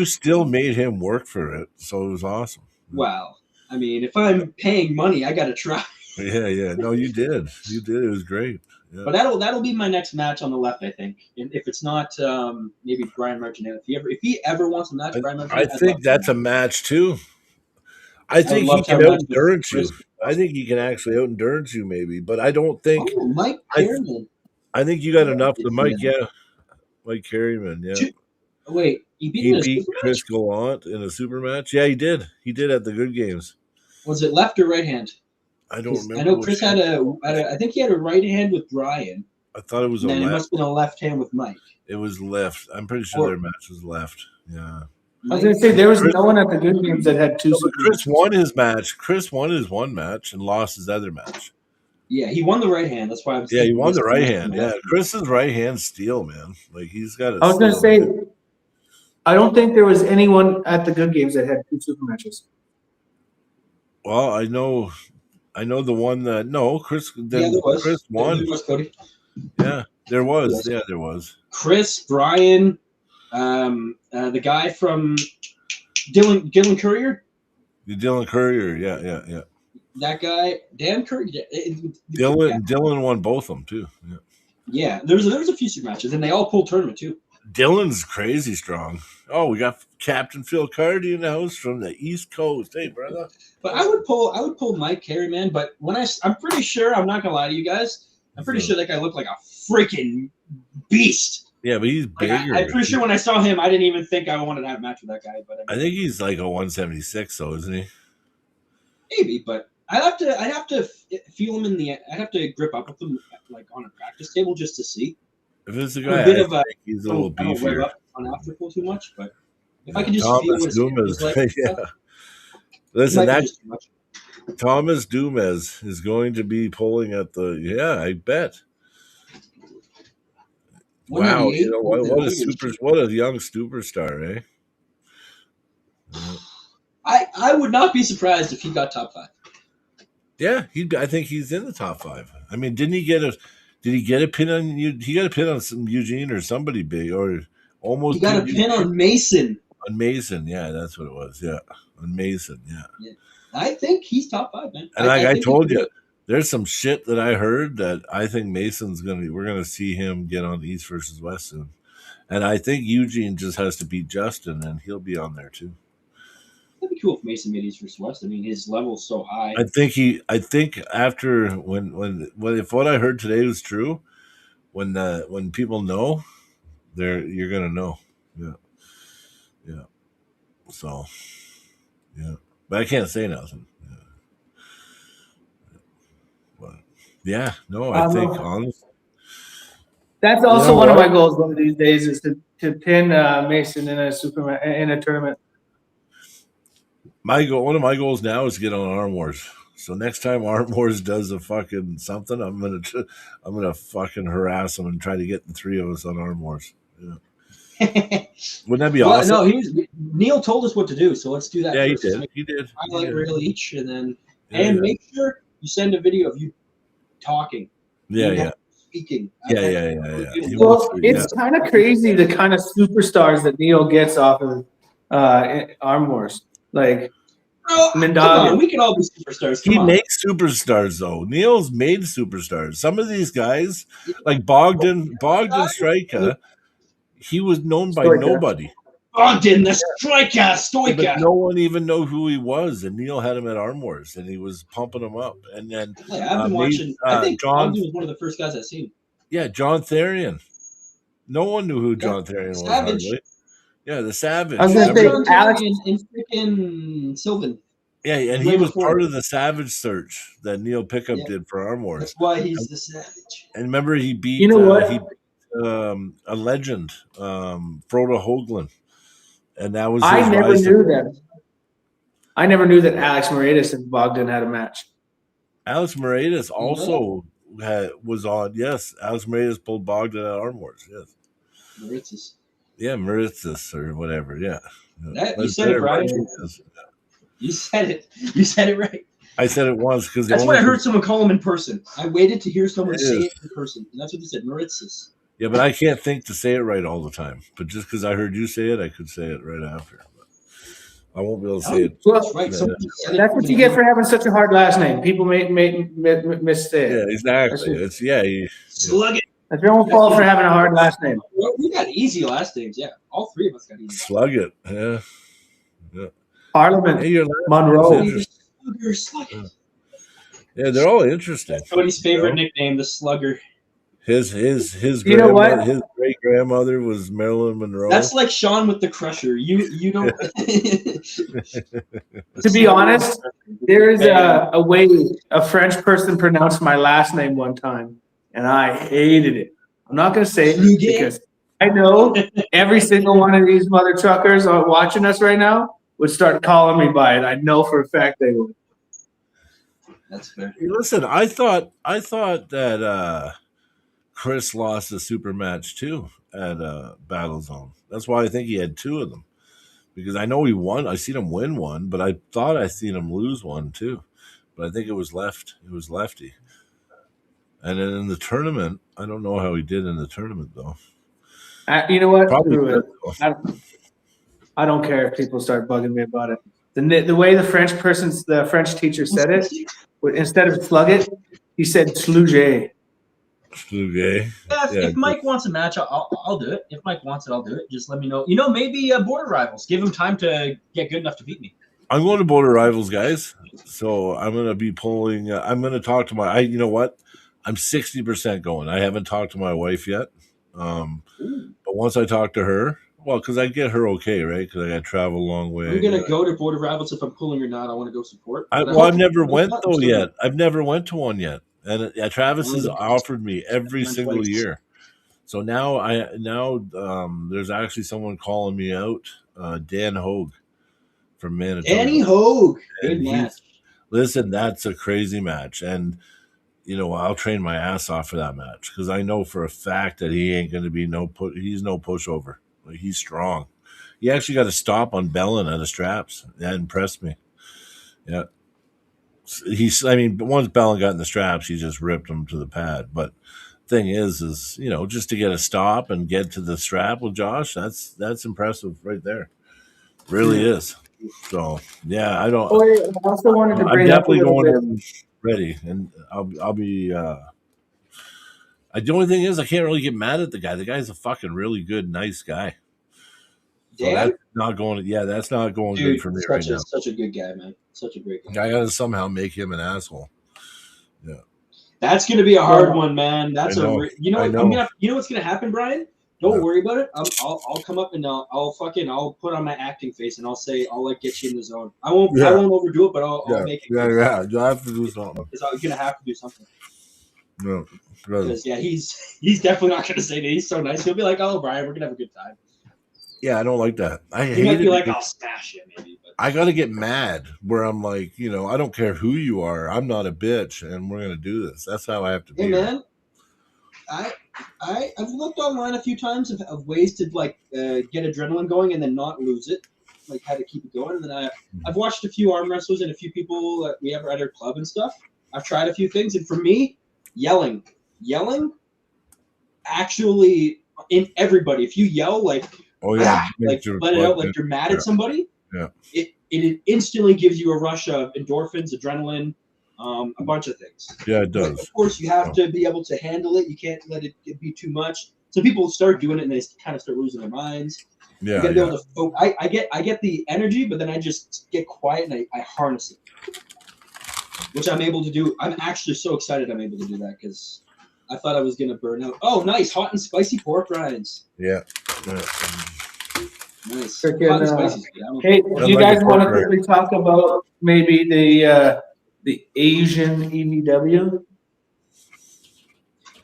still made him work for it, so it was awesome. Wow. I mean, if I'm paying money, I got to try. Yeah. No, you did. You did. It was great. Yeah. But that'll be my next match on the left, I think. And if it's not, maybe Brian Martinet. If he ever wants a match, Brian Martinet. I think that's a match too. I think he can out-endurance you. I think he can actually out-endurance you, maybe. But I don't think Mike Perryman. I think you got enough. The Mike, Mike Perryman, yeah. Wait, he beat Chris Gallant in a super match. Yeah, he did. He did at the Good Games. Was it left or right hand? I don't remember. I know Chris had I think he had a right hand with Brian. I thought it was a left. It must have been a left hand with Mike. It was left. I'm pretty sure their match was left. Yeah. I was gonna say there was no one at the Good Games that had two. No, but super Chris matches. won his match. Chris won his one match and lost his other match. Yeah, he won the right hand. That's why I'm. Yeah, he thinking won this the right is- hand. Yeah, Chris's right hand steel, man. Like he's got it. I was gonna say, I don't think there was anyone at the Good Games that had two super matches. Well, I know the one that Chris. Yeah, Then there was. Chris won. There was Cody. Yeah, there was. Yes. Yeah, there was. Chris, Brian, the guy from Dylan Courier. Dylan Courier. Yeah. That guy, Dan Courier. Dylan won both of them too. Yeah. Yeah, there's a few super matches, and they all pulled tournament too. Dylan's crazy strong. Oh, we got Captain Phil Cardy in the house from the East Coast. Hey, brother. But I would pull Mike Carey, man. But I'm pretty sure, I'm not gonna lie to you guys, I'm pretty sure that guy looked like a freaking beast. Yeah, but he's bigger. I'm pretty sure when I saw him, I didn't even think I wanted to have a match with that guy. But I think he's like a 176, though, isn't he? maybe. But I'd have to feel him I'd have to grip up with him like on a practice table just to see. If it's a I'm guy, a bit I of a think he's a little I don't rev beefier. up on Afterpool too much, but if I could just feel what Thomas his hand was Dumas. like, Yeah. it Listen, might be that just too much. Thomas Dumas is going to be pulling at the. Yeah, I bet. Wow, 198? what a young superstar, eh? Yeah. I would not be surprised if he got top 5. Yeah, I think he's in the top 5. I mean, did he get a pin on you? He got a pin on some Eugene or somebody big, or almost. He got a pin on Mason. On Mason. Yeah, that's what it was. Yeah, on Mason. Yeah. I think he's top 5, man. And like I think told he- you, there's some shit that I heard that I think Mason's we're gonna see him get on East versus West soon. And I think Eugene just has to beat Justin and he'll be on there too. That'd be cool if Mason made East versus West. I mean, his level's so high. I think after when if what I heard today was true, when people know, you're gonna know. Yeah. Yeah. So yeah. But I can't say nothing. Yeah. But yeah, no, I think honestly. That's also one of my goals one of these days is to pin Mason in a tournament. One of my goals now is to get on Arm Wars. So next time Arm Wars does a fucking something, I'm gonna fucking harass them and try to get the 3 of us on Arm Wars. Yeah. Wouldn't that be awesome? No, Neil told us what to do, so let's do that. Yeah, first. he did. Highlight reel each, and then Yeah. make sure you send a video of you talking. Yeah. Speaking. Yeah. Well, it's kind of crazy the kind of superstars that Neil gets off of Arm Wars. Like Mendaga. We can all be superstars. He makes superstars though. Neil's made superstars. Some of these guys, like Bogdan Strika, he was known by nobody. Bogdan, the striker, But Stoica. no one even know who he was, and Neil had him at Arm Wars, and he was pumping him up. And then I've been watching. I think Bogdan was one of the first guys I've seen. Yeah, John Therian. No one knew who John Therian was. Savage. Hardly. Yeah, the Savage. I was gonna say, John Alex- Terry and freaking Sylvan. Yeah, and way he was before. part of the Savage search that Neil Pickup did for Arm Wars. That's why he's the Savage. And remember, he beat. You know what? He beat, a legend, Frodo Hoagland, and that was. I his never rise to- knew that. I never knew that Alex Moretus and Bogdan had a match. Alex Moretus also was on. Yes, Alex Moretus pulled Bogdan at Arm Wars. Yes. Mauritius. Yeah, Mauritius or whatever. Yeah. You said it right. You said it. You said it right. I said it once because That's why I heard someone call him in person. I waited to hear someone say is. it in person, and that's what they said. Mauritius. Yeah, but I can't think to say it right all the time. But just because I heard you say it, I could say it right after. But I won't be able to say it. Well, That's right. Yeah. Someone said it that's what you get for having such a hard last name. People may missay Yeah, it. exactly. That's It's Slug it. That's your own fault for having a hard last name. We got easy last names. Yeah, all 3 of us got easy. slug it. Yeah. Parliament, Hey, your Monroe. interesting. Slugger. Yeah, they're all interesting. Cody's favorite You know? nickname, the Slugger. His You know what? his great grandmother was Marilyn Monroe. That's like Sean with the Crusher. You don't. To be honest, there is a way a French person pronounced my last name one time, and I hated it. I'm not going to say it Fluget? because I know every single one of these mother truckers are watching us right now would start calling me by it. I know for a fact they would. That's fair. Hey, listen, I thought that Chris lost a super match too at Battle Zone. That's why I think he had 2 of them. Because I know he won. I seen him win one, but I thought I seen him lose one too. But I think it was lefty. And then in the tournament, I don't know how he did in the tournament though. You know what? Probably Screw it. good. I don't care if people start bugging me about it. The way the French teacher said it, instead of slug it, he said sluge. Sluge. If Mike wants a match, I'll do it. If Mike wants it, I'll do it. Just let me know. Maybe Border Rivals. Give him time to get good enough to beat me. I'm going to Border Rivals, guys. So I'm going to be pulling. I'm going to talk to my. You know what? I'm 60% going. I haven't talked to my wife yet. But once I talk to her, well, because I get her okay, right? Because I got to travel a long way. I'm gonna go to Border Rivals if I'm pulling or not. I want to go support. I've never went though yet. I've never went to one yet, and Travis has offered me every single year. So now there's actually someone calling me out, Dan Hogue from Manitoba. Danny Hogue, good match. Listen, that's a crazy match, and I'll train my ass off for that match because I know for a fact that he ain't going to be he's no pushover. Like, he's strong. He actually got a stop on Bellin at the straps. That impressed me. Yeah. Once Bellin got in the straps, he just ripped him to the pad. But thing is, just to get a stop and get to the strap with Josh, that's impressive right there. Really is. So yeah, I don't. Oh, I also wanted to bring I'm up definitely a little going bit. ready, and I'll be. The only thing is, I can't really get mad at the guy. The guy's a fucking really good, nice guy. So Dan? that's not going. Yeah, that's not going Dude, good for me right now. Such a good guy, man. Such a great guy. I got to somehow make him an asshole. Yeah, that's gonna be a hard one, man. That's I know. What's gonna happen, Brian? Don't worry about it. I'll come up and I'll put on my acting face and I'll get you in the zone. I won't overdo it, but I'll make it. Yeah. You'll have to do something. Because I'm gonna have to do something. No, because he's definitely not gonna say that. He's so nice. He'll be like, "Oh, Brian, we're gonna have a good time." Yeah, I don't like that. He might be like, "I'll smash it, maybe." But I gotta get mad where I'm like, I don't care who you are. I'm not a bitch, and we're gonna do this. That's how I have to be. Hey, man. I've looked online a few times of ways to get adrenaline going and then not lose it, like how to keep it going. And then I've watched a few arm wrestlers and a few people that we have at our club and stuff. I've tried a few things, and for me, yelling, actually in everybody. If you yell like let it out like you're mad at somebody, it instantly gives you a rush of endorphins, adrenaline. A bunch of things. Yeah, it does. But of course, you have to be able to handle it. You can't let it be too much. So people start doing it and they kind of start losing their minds. Yeah, you gotta be able to I get the energy, but then I just get quiet and I harness it, which I'm able to do. I'm actually so excited I'm able to do that because I thought I was gonna burn out. Oh, nice, hot and spicy pork rinds. Yeah. Nice. Freaking, hot and spicy. Hey, do you guys want to quickly talk about maybe the Asian EVW?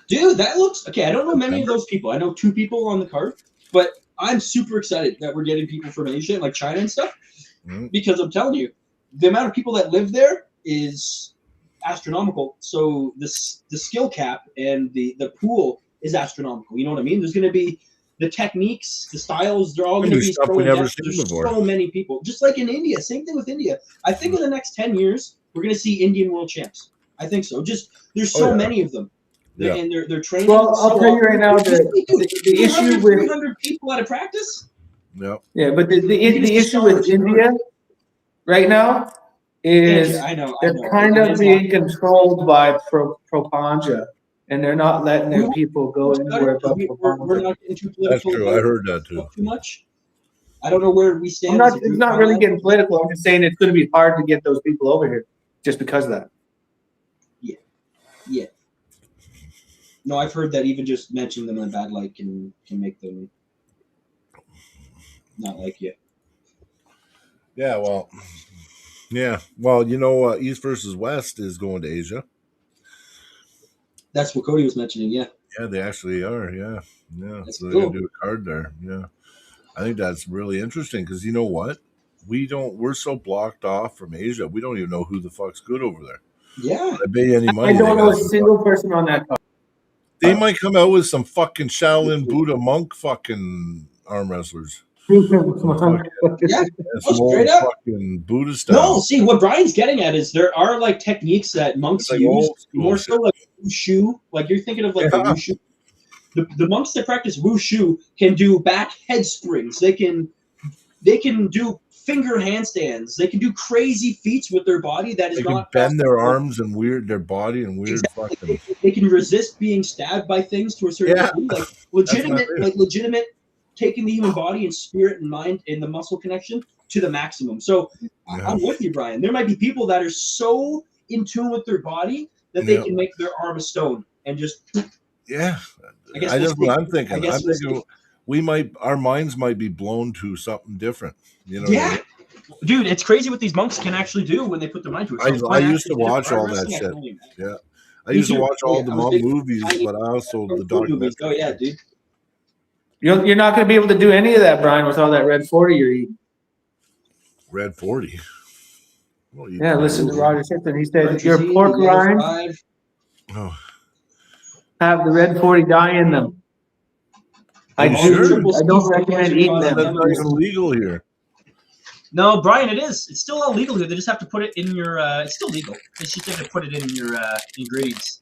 Dude, that looks okay. I don't know many of those people. I know 2 people on the card, but I'm super excited that we're getting people from Asia, like China and stuff, because I'm telling you, the amount of people that live there is astronomical. So the skill cap and the pool is astronomical. You know what I mean? There's going to be the techniques, the styles. They're all going to be stuff we never seen before. So many people, just like in India. Same thing with India. I think in the next 10 years. We're going to see Indian world champs. I think so. Just there's so many of them, and they're training. Well, I'll tell you right now the issue with 300 people out of practice. Yep. Yeah, but the issue with India right now is they're kind of being controlled by Propanja, and they're not letting their people go anywhere but Propanja. We're not getting too political. That's true. I heard that too. Too much. I don't know where we stand. It's not really getting political. I'm just saying it's going to be hard to get those people over here just because of that. Yeah. No, I've heard that even just mentioning them in a bad light can make them not like you. Yeah, well, East versus West is going to Asia. That's what Cody was mentioning, yeah. Yeah, they actually are, yeah. Yeah, That's so they're cool. gonna do a card there. Yeah, I think that's really interesting because you know what? We're so blocked off from Asia. We don't even know who the fuck's good over there. Yeah. I bet you any I money they don't know got a some single person on that card. They might come out with some fucking Shaolin Buddha monk fucking arm wrestlers. Yeah. Some straight old up. fucking Buddha style. No, see what Brian's getting at is there are like techniques that monks It's like use, old school more shit. so like wushu. Like you're thinking of like the Yeah. wushu. The monks that practice wushu can do back head springs. They can do finger handstands. They can do crazy feats with their body that is They can not bend their possible. arms and their body and weird fucking. They can resist being stabbed by things to a certain Yeah. degree. Like what it is. legitimate taking the human body and spirit and mind and the muscle connection to the maximum. So Yeah. I'm with you, Brian. There might be people that are so in tune with their body that they Yeah. can make their arm a stone and just. Yeah, I guess I we'll that's what see. I'm thinking. I guess I'm we'll thinking our minds might be blown to something different. You know? Yeah. Dude, it's crazy what these monks can actually do when they put their mind to it. I used to watch all that shit. Yeah, I used to watch all the monk movies, but I also the documentaries. Oh yeah, dude. You're not going to be able to do any of that, Brian, with all that Red 40 you're eating. Red 40. Well, Yeah, listen to Roger Simpson. He said your pork Ryan. rinds Oh, have the Red 40 dye in them. I don't recommend eating that's them. not even legal here. No, Brian, it is. It's still illegal here. They just have to put it in your. It's still legal. They just have to put it in your ingredients.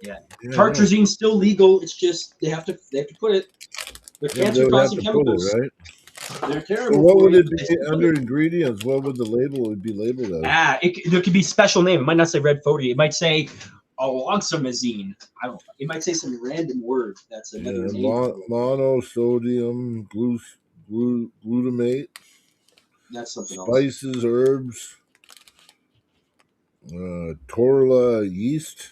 Yeah. Tartrazine's still legal. It's just they have to put it. They're cancer-causing chemicals. Right? They're terrible. So what would it be under ingredients? What would the label would be labeled as? There could be special name. It might not say Red 40. It might say aloxamazine. I don't know. It might say some random word. That's another name. Monosodium glutamate. That's something else. Spices, herbs, torula yeast,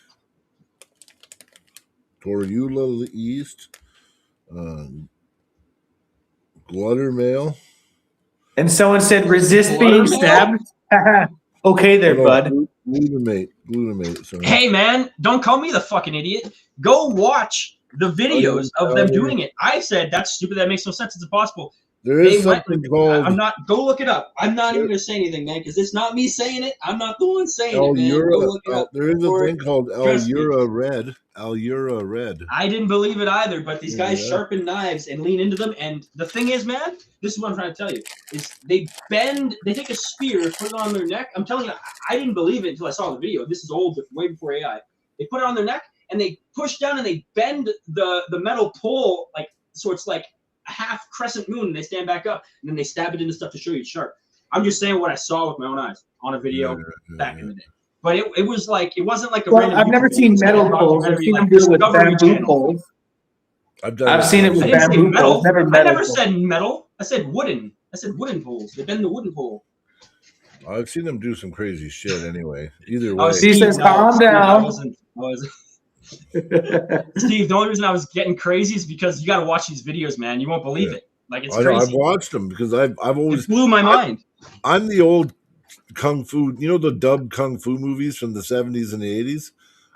gluttermail. And someone said, resist being stabbed. Okay there, bud. Glutamate. Sorry. Hey, man, don't call me the fucking idiot. Go watch the videos of them doing it. I said, that's stupid. That makes no sense. It's impossible. There is something called. I'm not. Go look it up. I'm not even going to say anything, man, because it's not me saying it. I'm not the one saying it, man. Go look it up. There is a thing called Alura Red. Alura Red. I didn't believe it either, but these guys sharpen knives and lean into them. And the thing is, man, this is what I'm trying to tell you: is they take a spear, put it on their neck. I'm telling you, I didn't believe it until I saw the video. This is old, way before AI. They put it on their neck and they push down and they bend the metal pole so it's like a half crescent moon, and they stand back up and then they stab it into stuff to show you it's sharp. I'm just saying what I saw with my own eyes on a video back in the day. But it was like, it wasn't like a random. I've never seen metal poles. I've seen them do it with bamboo poles. I've seen it with bamboo poles. Never metal. I never said metal. I said wooden. I said wooden poles. They bend the wooden pole. I've seen them do some crazy shit anyway. Either way. He says, calm down. Steve, the only reason I was getting crazy is because you got to watch these videos, man. You won't believe it. Like, it's crazy. I've watched them because I've always. It blew my mind. I'm the old kung fu, the dubbed kung fu movies from the 70s and the 80s.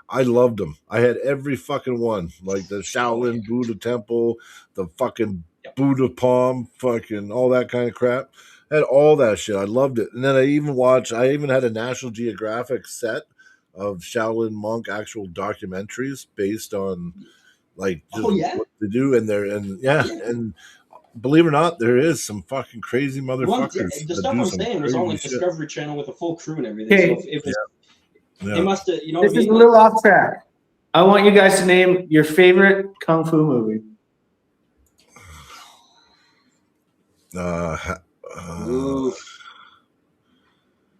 I loved them. I had every fucking one, like the Shaolin Buddha Temple, the fucking Buddha Palm, fucking all that kind of crap. I had all that shit. I loved it. And then I even had a National Geographic set of Shaolin monk actual documentaries based on what they do and believe it or not, there is some fucking crazy motherfuckers. The stuff I'm saying was on Discovery Channel with a full crew and everything. Okay. So they must have, This is a little off track. I want you guys to name your favorite kung fu movie.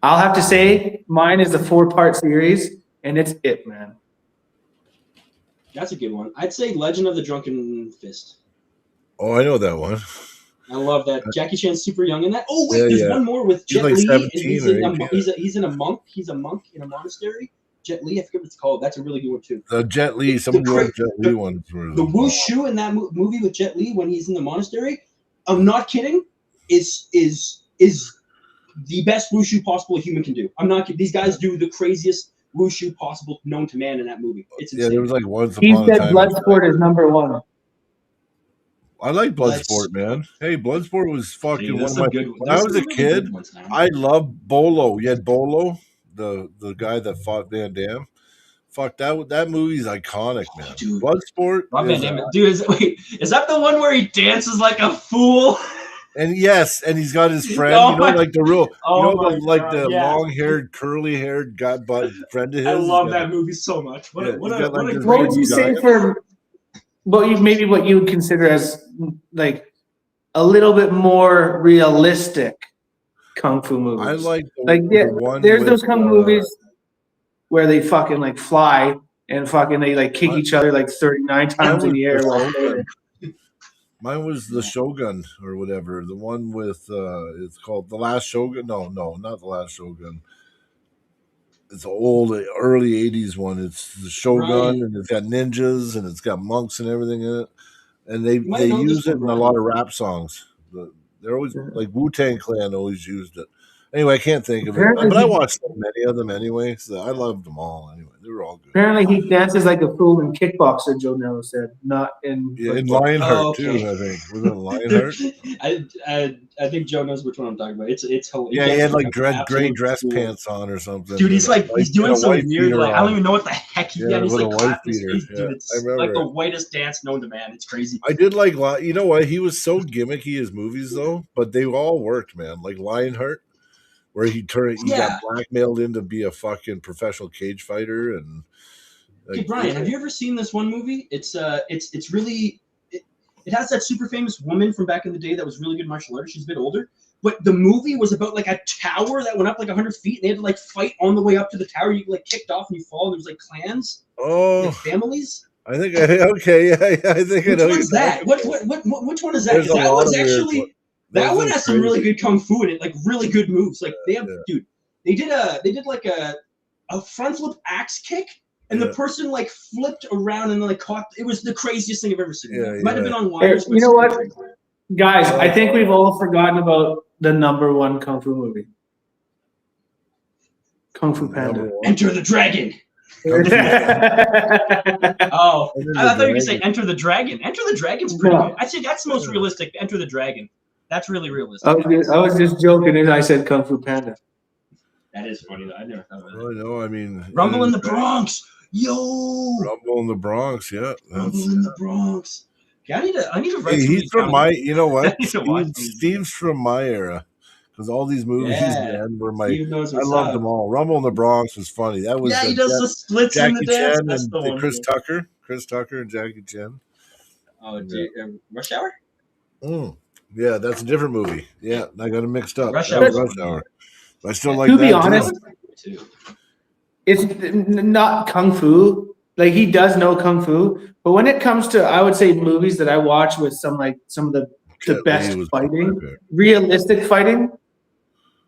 I'll have to say mine is a 4-part series, and it's Ip Man. That's a good one. I'd say Legend of the Drunken Fist. Oh, I know that one. I love that. Jackie Chan's super young in that. Oh wait, there's one more with Jet Li. He's in a monk. He's a monk in a monastery. Jet Li, I forget what it's called. That's a really good one too. Jet Li, some of the Jet Li ones were the wushu in that movie with Jet Li when he's in the monastery. I'm not kidding. Is the best wushu possible a human can do. I'm not kidding. These guys do the craziest wushu possible known to man in that movie. It's insane. Yeah, there was like once upon a time. He said Bloodsport is number one. I like Let's- Bloodsport, man. Hey, Bloodsport was fucking Dude, one there's of some my. good. When There's I was some a really good kid, ones now. I loved Bolo. You had Bolo, the guy that fought Van Damme. Fuck that movie's iconic, man. Dude. Bloodsport. Rob Van is- Dam. Dude, is that the one where he dances like a fool? and yes, and he's got his friend. Oh you know, my- like the real. Oh you know, my like God, the yeah. long-haired, curly-haired guy, but friend of his. I He's love got- that movie so much. What Yeah, a, what he's a, got, what like, a this What great would you say giant- for what you would consider as like a little bit more realistic kung fu movies? I like the, Like, yeah, the one. there's with, those kung fu movies where they fucking like fly and fucking they like kick What? each other like 39 times in the air while floating. Mine was the Shogun or whatever. The one with it's called The Last Shogun. No, not The Last Shogun. It's an old, early '80s one. It's the Shogun, Right. and it's got ninjas, and it's got monks and everything in it. And they might know use this it one, in a Ryan. lot of rap songs. They're always Yeah. like Wu-Tang Clan always used it. Anyway, I can't think of it, Apparently but I he- watched so many of them anyway. So I loved them all anyway. They were all good. Apparently he dances like a fool in Kickboxer, Joe Nello said, not in Yeah, in Bloodsport. Lionheart Oh, okay. too. I think was it Lionheart? I think Joe knows which one I'm talking about. It's hilarious. Yeah, he had like gray Absolute dress fool. pants on or something. Dude, he's like he's doing some weird like I don't even. even know what the heck he Yeah, did. He's with a like wife clapping his beater. face, Yeah, dude. I It's remember like the it. whitest dance known to man. It's crazy. I did like, you know what? He was so gimmicky his movies though, but they all worked, man. Like Lionheart, where he Yeah. got blackmailed in to be a fucking professional cage fighter, and Hey Brian, have you ever seen this one movie? It's really it has that super famous woman from back in the day that was really good martial artist. She's a bit older, but the movie was about like a tower that went up like 100 feet, and they had to like fight on the way up to the tower. You like kicked off and you fall. And there was like clans, like families. I think okay, yeah, I think I Which know. one's that? Which one is that? There's 'Cause a that lot one's of weird actually ones. that Those one are has some crazy. really good kung fu in it, like really good moves. Like they have, Yeah. dude, they did like a front flip axe kick. And the Yeah. person like flipped around and like caught. It was the craziest thing I've ever seen. Yeah, It might have been on Hey, wires. you know what? Guys, I think we've all forgotten about the number one kung fu movie. Kung Fu Number Panda. one. Enter the Dragon. yeah, Oh, Enter the I thought you were gonna say Dragon. Enter the Dragon. Enter the Dragon's pretty No. good. I'd say that's the most realistic. Enter the Dragon. That's really realistic. I was just joking and I said Kung Fu Panda. That is funny though. I never thought about I know. I mean, Rumble in the Bronx. Yo. Rumble in the Bronx. Yeah, Rumble in the Bronx. Okay, I need to write. Hey, some of he's these from down. my. You know I what? need to watch Steve's from my era, because all these movies, Yeah. man, were my. Steve knows I what's loved up. them all. Rumble in the Bronx was funny. That was Yeah, he does the splits in Jackie the dance. Chan That's and the one. Chris Tucker and Jackie Chan. Oh, dude, Rush Hour. Yeah, that's a different movie. Yeah, I got it mixed up. Rush That was Hour. Rush Hour. I still like To that. be too. honest, Too. it's not Kung Fu. Like he does know Kung Fu, but when it comes to, I would say movies that I watch with some of the Jet Li best was fighting, perfect. realistic fighting,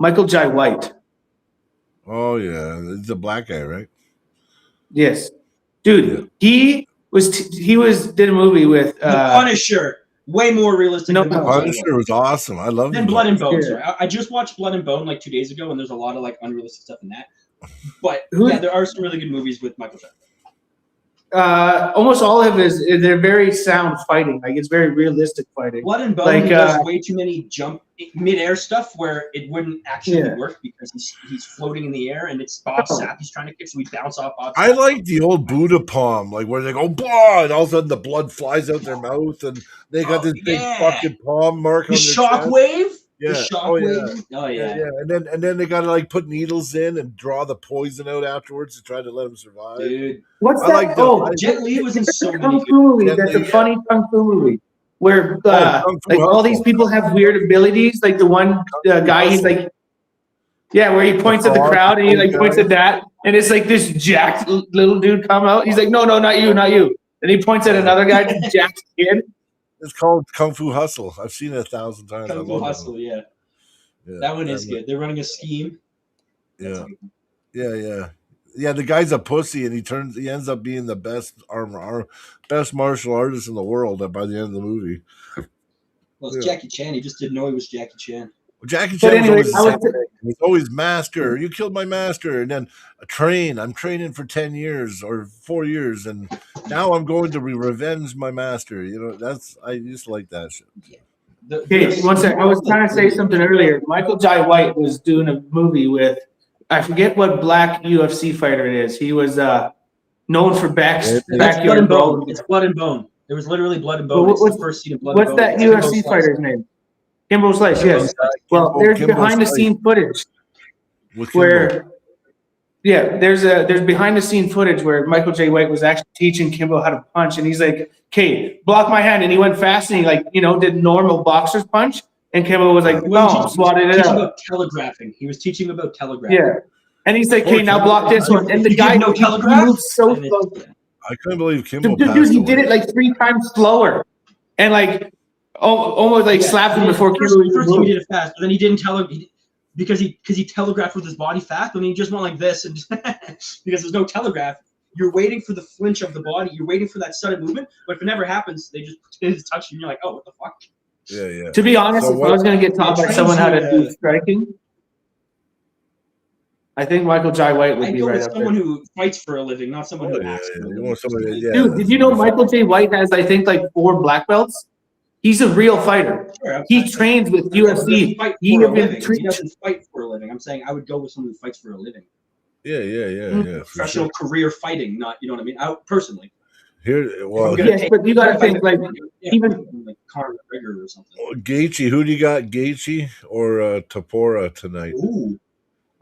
Michael Jai White. Oh yeah, he's the black guy, right? Yes, dude, he did a movie with The Punisher. Way more realistic No, than no. Michael Jai White. Punisher was awesome. I loved And him. Blood and Bone. Yeah. Sorry. I just watched Blood and Bone like 2 days ago, and there's a lot of like unrealistic stuff in that. But Who- yeah, there are some really good movies with Michael Jai. almost all of his. They're very sound fighting. Like it's very realistic fighting. Blood and Bone Like, he does way too many jump mid-air stuff where it wouldn't actually Yeah. work because he's floating in the air and it's Bob Oh. Sapp he's trying to kick, so he bounce off Bob. I Sapp. like the old Buddha palm, like where they go blah, and all of a sudden the blood flies out their mouth, and they got this big yeah. fucking palm mark the on their chest. shockwave. Yeah. The Oh yeah. shockwave. Oh yeah. Yeah. And then they gotta like put needles in and draw the poison out afterwards to try to let them survive. Dude, What's I that? like the- Oh, Jet Li was in there's so a many kung good. fu movie. Jet That's a Li, funny kung fu movie where Kung Fu like all Hustle. these people have weird abilities. Like the one guy, he's like, yeah, where he points at the frog, crowd and he like okay. points at that, and it's like this jacked little dude come out. He's like, no, not you, not you. And he points at another guy, this jacked kid. It's called Kung Fu Hustle. I've seen it 1,000 times. I Kung Fu love Hustle. that. Yeah, Yeah, that one is good. They're running a scheme. Yeah. Yeah, the guy's a pussy, and he ends up being the best best martial artist in the world by the end of the movie. Well, it's Yeah. Jackie Chan. He just didn't know he was Jackie Chan. Jackie But Chan was anyway, always the I same was thing. He was always master. You killed my master, and then I'm training for 10 years or 4 years, and now I'm going to revenge my master. I just like that shit. okay. One second. I was trying to say something earlier. Michael Jai White was doing a movie with, I forget what black UFC fighter it is. He was known for That's Blood backyard and Bone. brawling. It's Blood and Bone. There was literally Blood and But Bone. It's the first scene of Blood and what's Bone. that It's Kimbo UFC Slice. fighter's name? Kimbo Slice. Kimbo Yes. Slice. Well, there's Kimbo behind the Slice. scene footage With Kimbo. where, there's behind the scene footage where Michael J. White was actually teaching Kimbo how to punch, and he's like, "Okay, block my hand," and he went fast and he did normal boxer's punch, and Kimbo was like, "No," swatted it out. About telegraphing. He was teaching about telegraphing. Yeah, and he's like, "Okay, now block this one," and the guy no he telegraph. moved so slow. I couldn't believe Kimbo Dude, passed he away. did it like 3 times slower, and almost slapped him before Kimbo even First he moved. did it fast, but then he didn't because he telegraphed with his body fast, and he just went like this, and because there's no telegraph, you're waiting for the flinch of the body, you're waiting for that sudden movement, but if it never happens, they just touch you, and you're like, oh, what the fuck? Yeah. To be honest, So if I was going to get taught by trains someone how to you, do striking, I think Michael Jai White would I be go right with up there. someone who fights for a living, not someone who acts for a You living. want somebody, yeah. Dude, did you know Michael J. White has, I think, like 4 black belts? He's a real fighter. Sure, He trains with He doesn't UFC. fight He for a even living. He treats. doesn't fight for a living. I'm saying I would go with someone who fights for a living. Yeah. For Professional sure. career fighting, not, you know what I mean? Personally. Here, Yes, but you got to think like even like Conor McGregor or something. Gaethje. Who do you got, Gaethje or Tapora tonight? Ooh.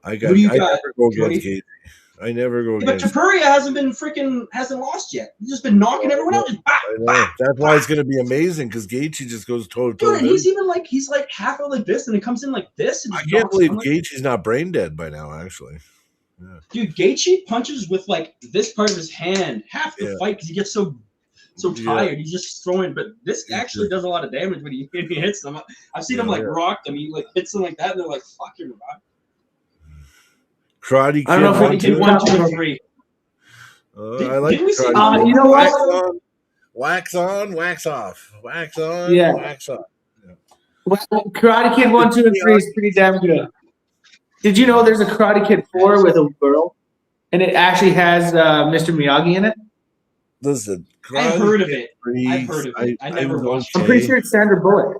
I Who do you got, never go Cody? against Gaethje. I never go But against. Tapuria hasn't lost yet. He's just been knocking everyone out. Just I know. That's why it's going to be amazing because Gaethje just goes toe to toe. Dude, and he's like half out like this, and he comes in like this. And I just can't knocks believe someone. Gaethje's not brain dead by now. Actually, Dude, Gaethje punches with like this part of his hand half the Yeah. fight because he gets so tired. He's just throwing, but this actually does a lot of damage when he hits them. I've seen him rock them. He like hits them like that, and they're like, "Fuck, you're rock." Karate Kid. I don't know if we He can did do 1, that. 2, and 3. I like Didn't we see Karate Kid. you know what? Wax on, wax off. Wax on, Yeah. wax off. Well, Karate Kid 1, 2, and 3 is pretty damn good. Did you know there's a Karate Kid 4 with a girl, and it actually has Mr. Miyagi in it? Listen, I've heard of it. Karate I've heard of it. I never was watched it. I'm pretty sure it's Sandra Bullock.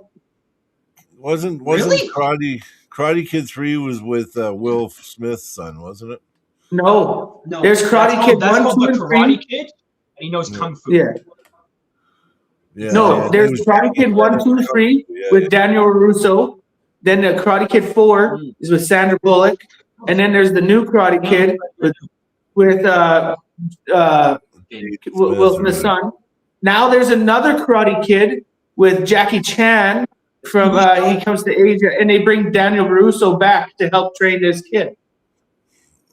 Wasn't Really? Karate Kid 3 was with Will Smith's son, wasn't it? No, No, there's Karate Kid that's 1, called 2, the and Karate 3. Kid, and he knows kung fu. Yeah. Yeah. No, yeah, there's it was- Karate Kid 1, 2, 3 Yeah, with Daniel Russo. Then the Karate Kid 4 is with Sandra Bullock, and then there's the new Karate Kid with Will Smith's son. Now there's another Karate Kid with Jackie Chan from he comes to Asia, and they bring Daniel Russo back to help train this kid.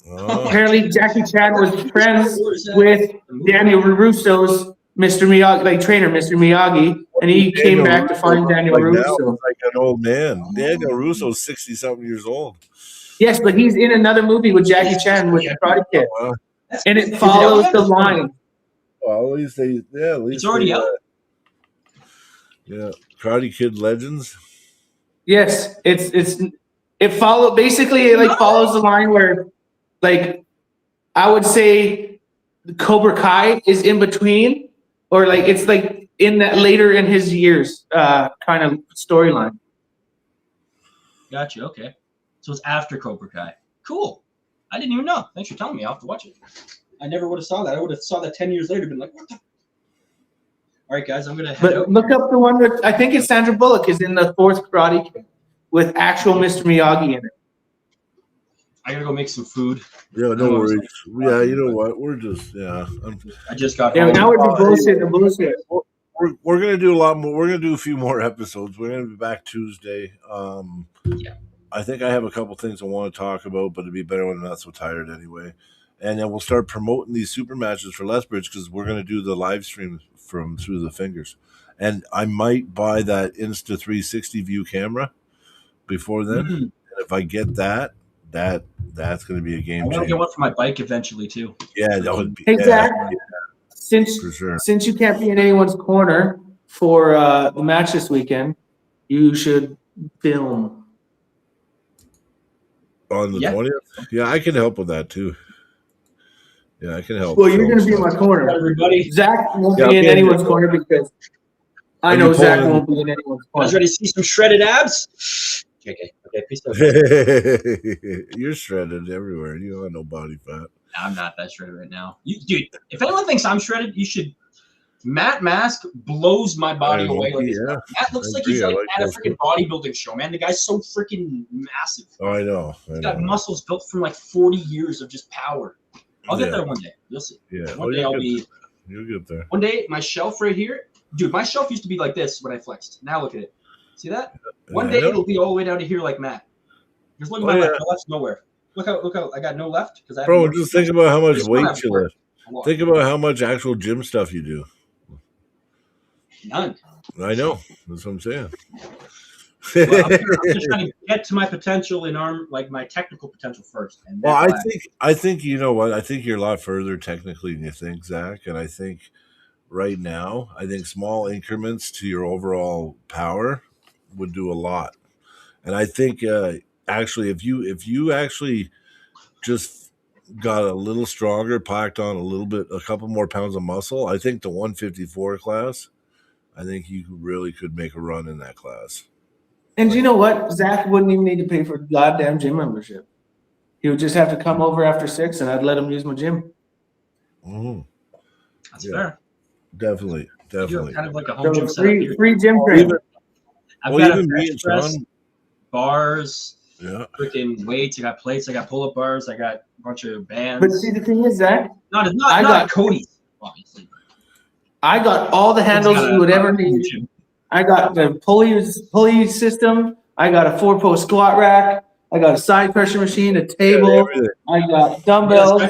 Oh, Apparently, Jackie Chan was friends with Daniel Russo's Mr. Miyagi, like trainer Mr. Miyagi, and he came Daniel back to find Russo, Daniel like now, Russo. he's like an old man. Daniel Russo's 60-something years old. Yes, but he's in another movie with Jackie Chan with the Karate Kid, Well, and it follows the line. at least It's already out. Yeah, Karate Kid Legends. Yes, it follow basically it like follows the line where, like, I would say Cobra Kai is in between, or like it's like in that later in his years kind of storyline. Gotcha. Okay, so it's after Cobra Kai. Cool. I didn't even know. Thanks for telling me. I'll have to watch it. I never would have saw that. I would have saw that 10 years later. Been like, what the? All right, guys, I'm gonna head out. But look up the one with I think it's Sandra Bullock is in the 4th Karate Kid with actual Mr. Miyagi in it. I gotta go make some food. Yeah, no worries. Yeah, you know what? We're just I just got Yeah, home. now we're bullshit. we're gonna do a lot more. We're gonna do a few more episodes. We're gonna be back Tuesday. Yeah. I think I have a couple things I want to talk about, but it'd be better when I'm not so tired anyway. And then we'll start promoting these super matches for Lethbridge because we're gonna do the live stream from Through the Fingers. And I might buy that Insta 360 view camera before then. Mhm. And if I get that's gonna be a game I want to changer. get one for my bike eventually too. Yeah, that would be Hey, Zach, yeah, since for sure. since you can't be in anyone's corner for the match this weekend, you should film. On the Yeah. 20th? Yeah, I can help with that too. Yeah, I can help. Well, you're film going to be in my stuff. corner. Everybody, Zach won't Yeah, be in okay. anyone's corner because I Are know you Zach pulling- won't be in anyone's guys corner. ready to see some shredded abs? Okay, peace out. You're shredded everywhere. You don't have no body fat. I'm not that shredded right now. Dude, if anyone thinks I'm shredded, you should. Matt Mask blows my body away. Like his yeah, Matt looks I like he's agree. I like like at a that freaking bodybuilding show, man. The guy's so freaking massive. Oh, I know. He's got muscles built from like 40 years of just power. I'll get there one day. You'll see. Yeah. One day I'll be. You'll get there. One day, my shelf right here, dude. My shelf used to be like this when I flexed. Now look at it. See that? One day it'll be all the way down to here like Matt. Just look at my left. My left's nowhere. Look out! I got no left because I. Bro, just think about how much weight you lift. Think Think about how much actual gym stuff you do. None. I know. That's what I'm saying. Well, I'm just trying to get to my potential in arm, like my technical potential first. And Well, I think you know what? I think you're a lot further technically than you think, Zach. And I think right now, I think small increments to your overall power would do a lot. And I think actually, if you actually just got a little stronger, packed on a couple more pounds of muscle, I think the 154 class, I think you really could make a run in that class. And you know what? Zach wouldn't even need to pay for goddamn gym membership. He would just have to come over after 6 and I'd let him use my gym. Mm-hmm. That's fair. Definitely. You're kind of like a home gym So setup here. free gym training. I've got a even me bench and press, Sean, bars, yeah. freaking weights. I got plates. I got pull-up bars. I got a bunch of bands. But see, the thing is, Zach, not Cody's, obviously. I got all the handles you would ever need. I got the pulley system. I got a 4-post squat rack. I got a side pressure machine, a table. I got dumbbells.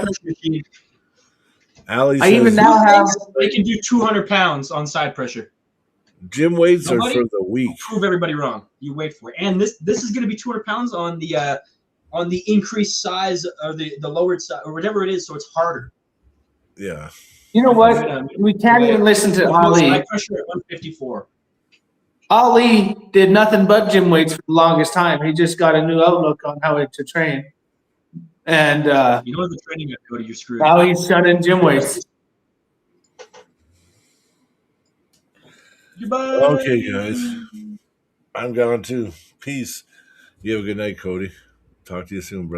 Ali I says even now have. They can do 200 pounds on side pressure. gym weights are Nobody- for the weak. Prove everybody wrong. You wait for it. And this is going to be 200 pounds on the increased size or the lowered size or whatever it is, so it's harder. Yeah. You know what? We can't even listen to Ali. Side pressure at 154. Ali did nothing but gym weights for the longest time. He just got a new outlook on how to train. And You know the training you go to, you're screwed. now he's shut in gym weights. Goodbye. Okay, guys. I'm gone too. Peace. You have a good night, Cody. Talk to you soon, bro.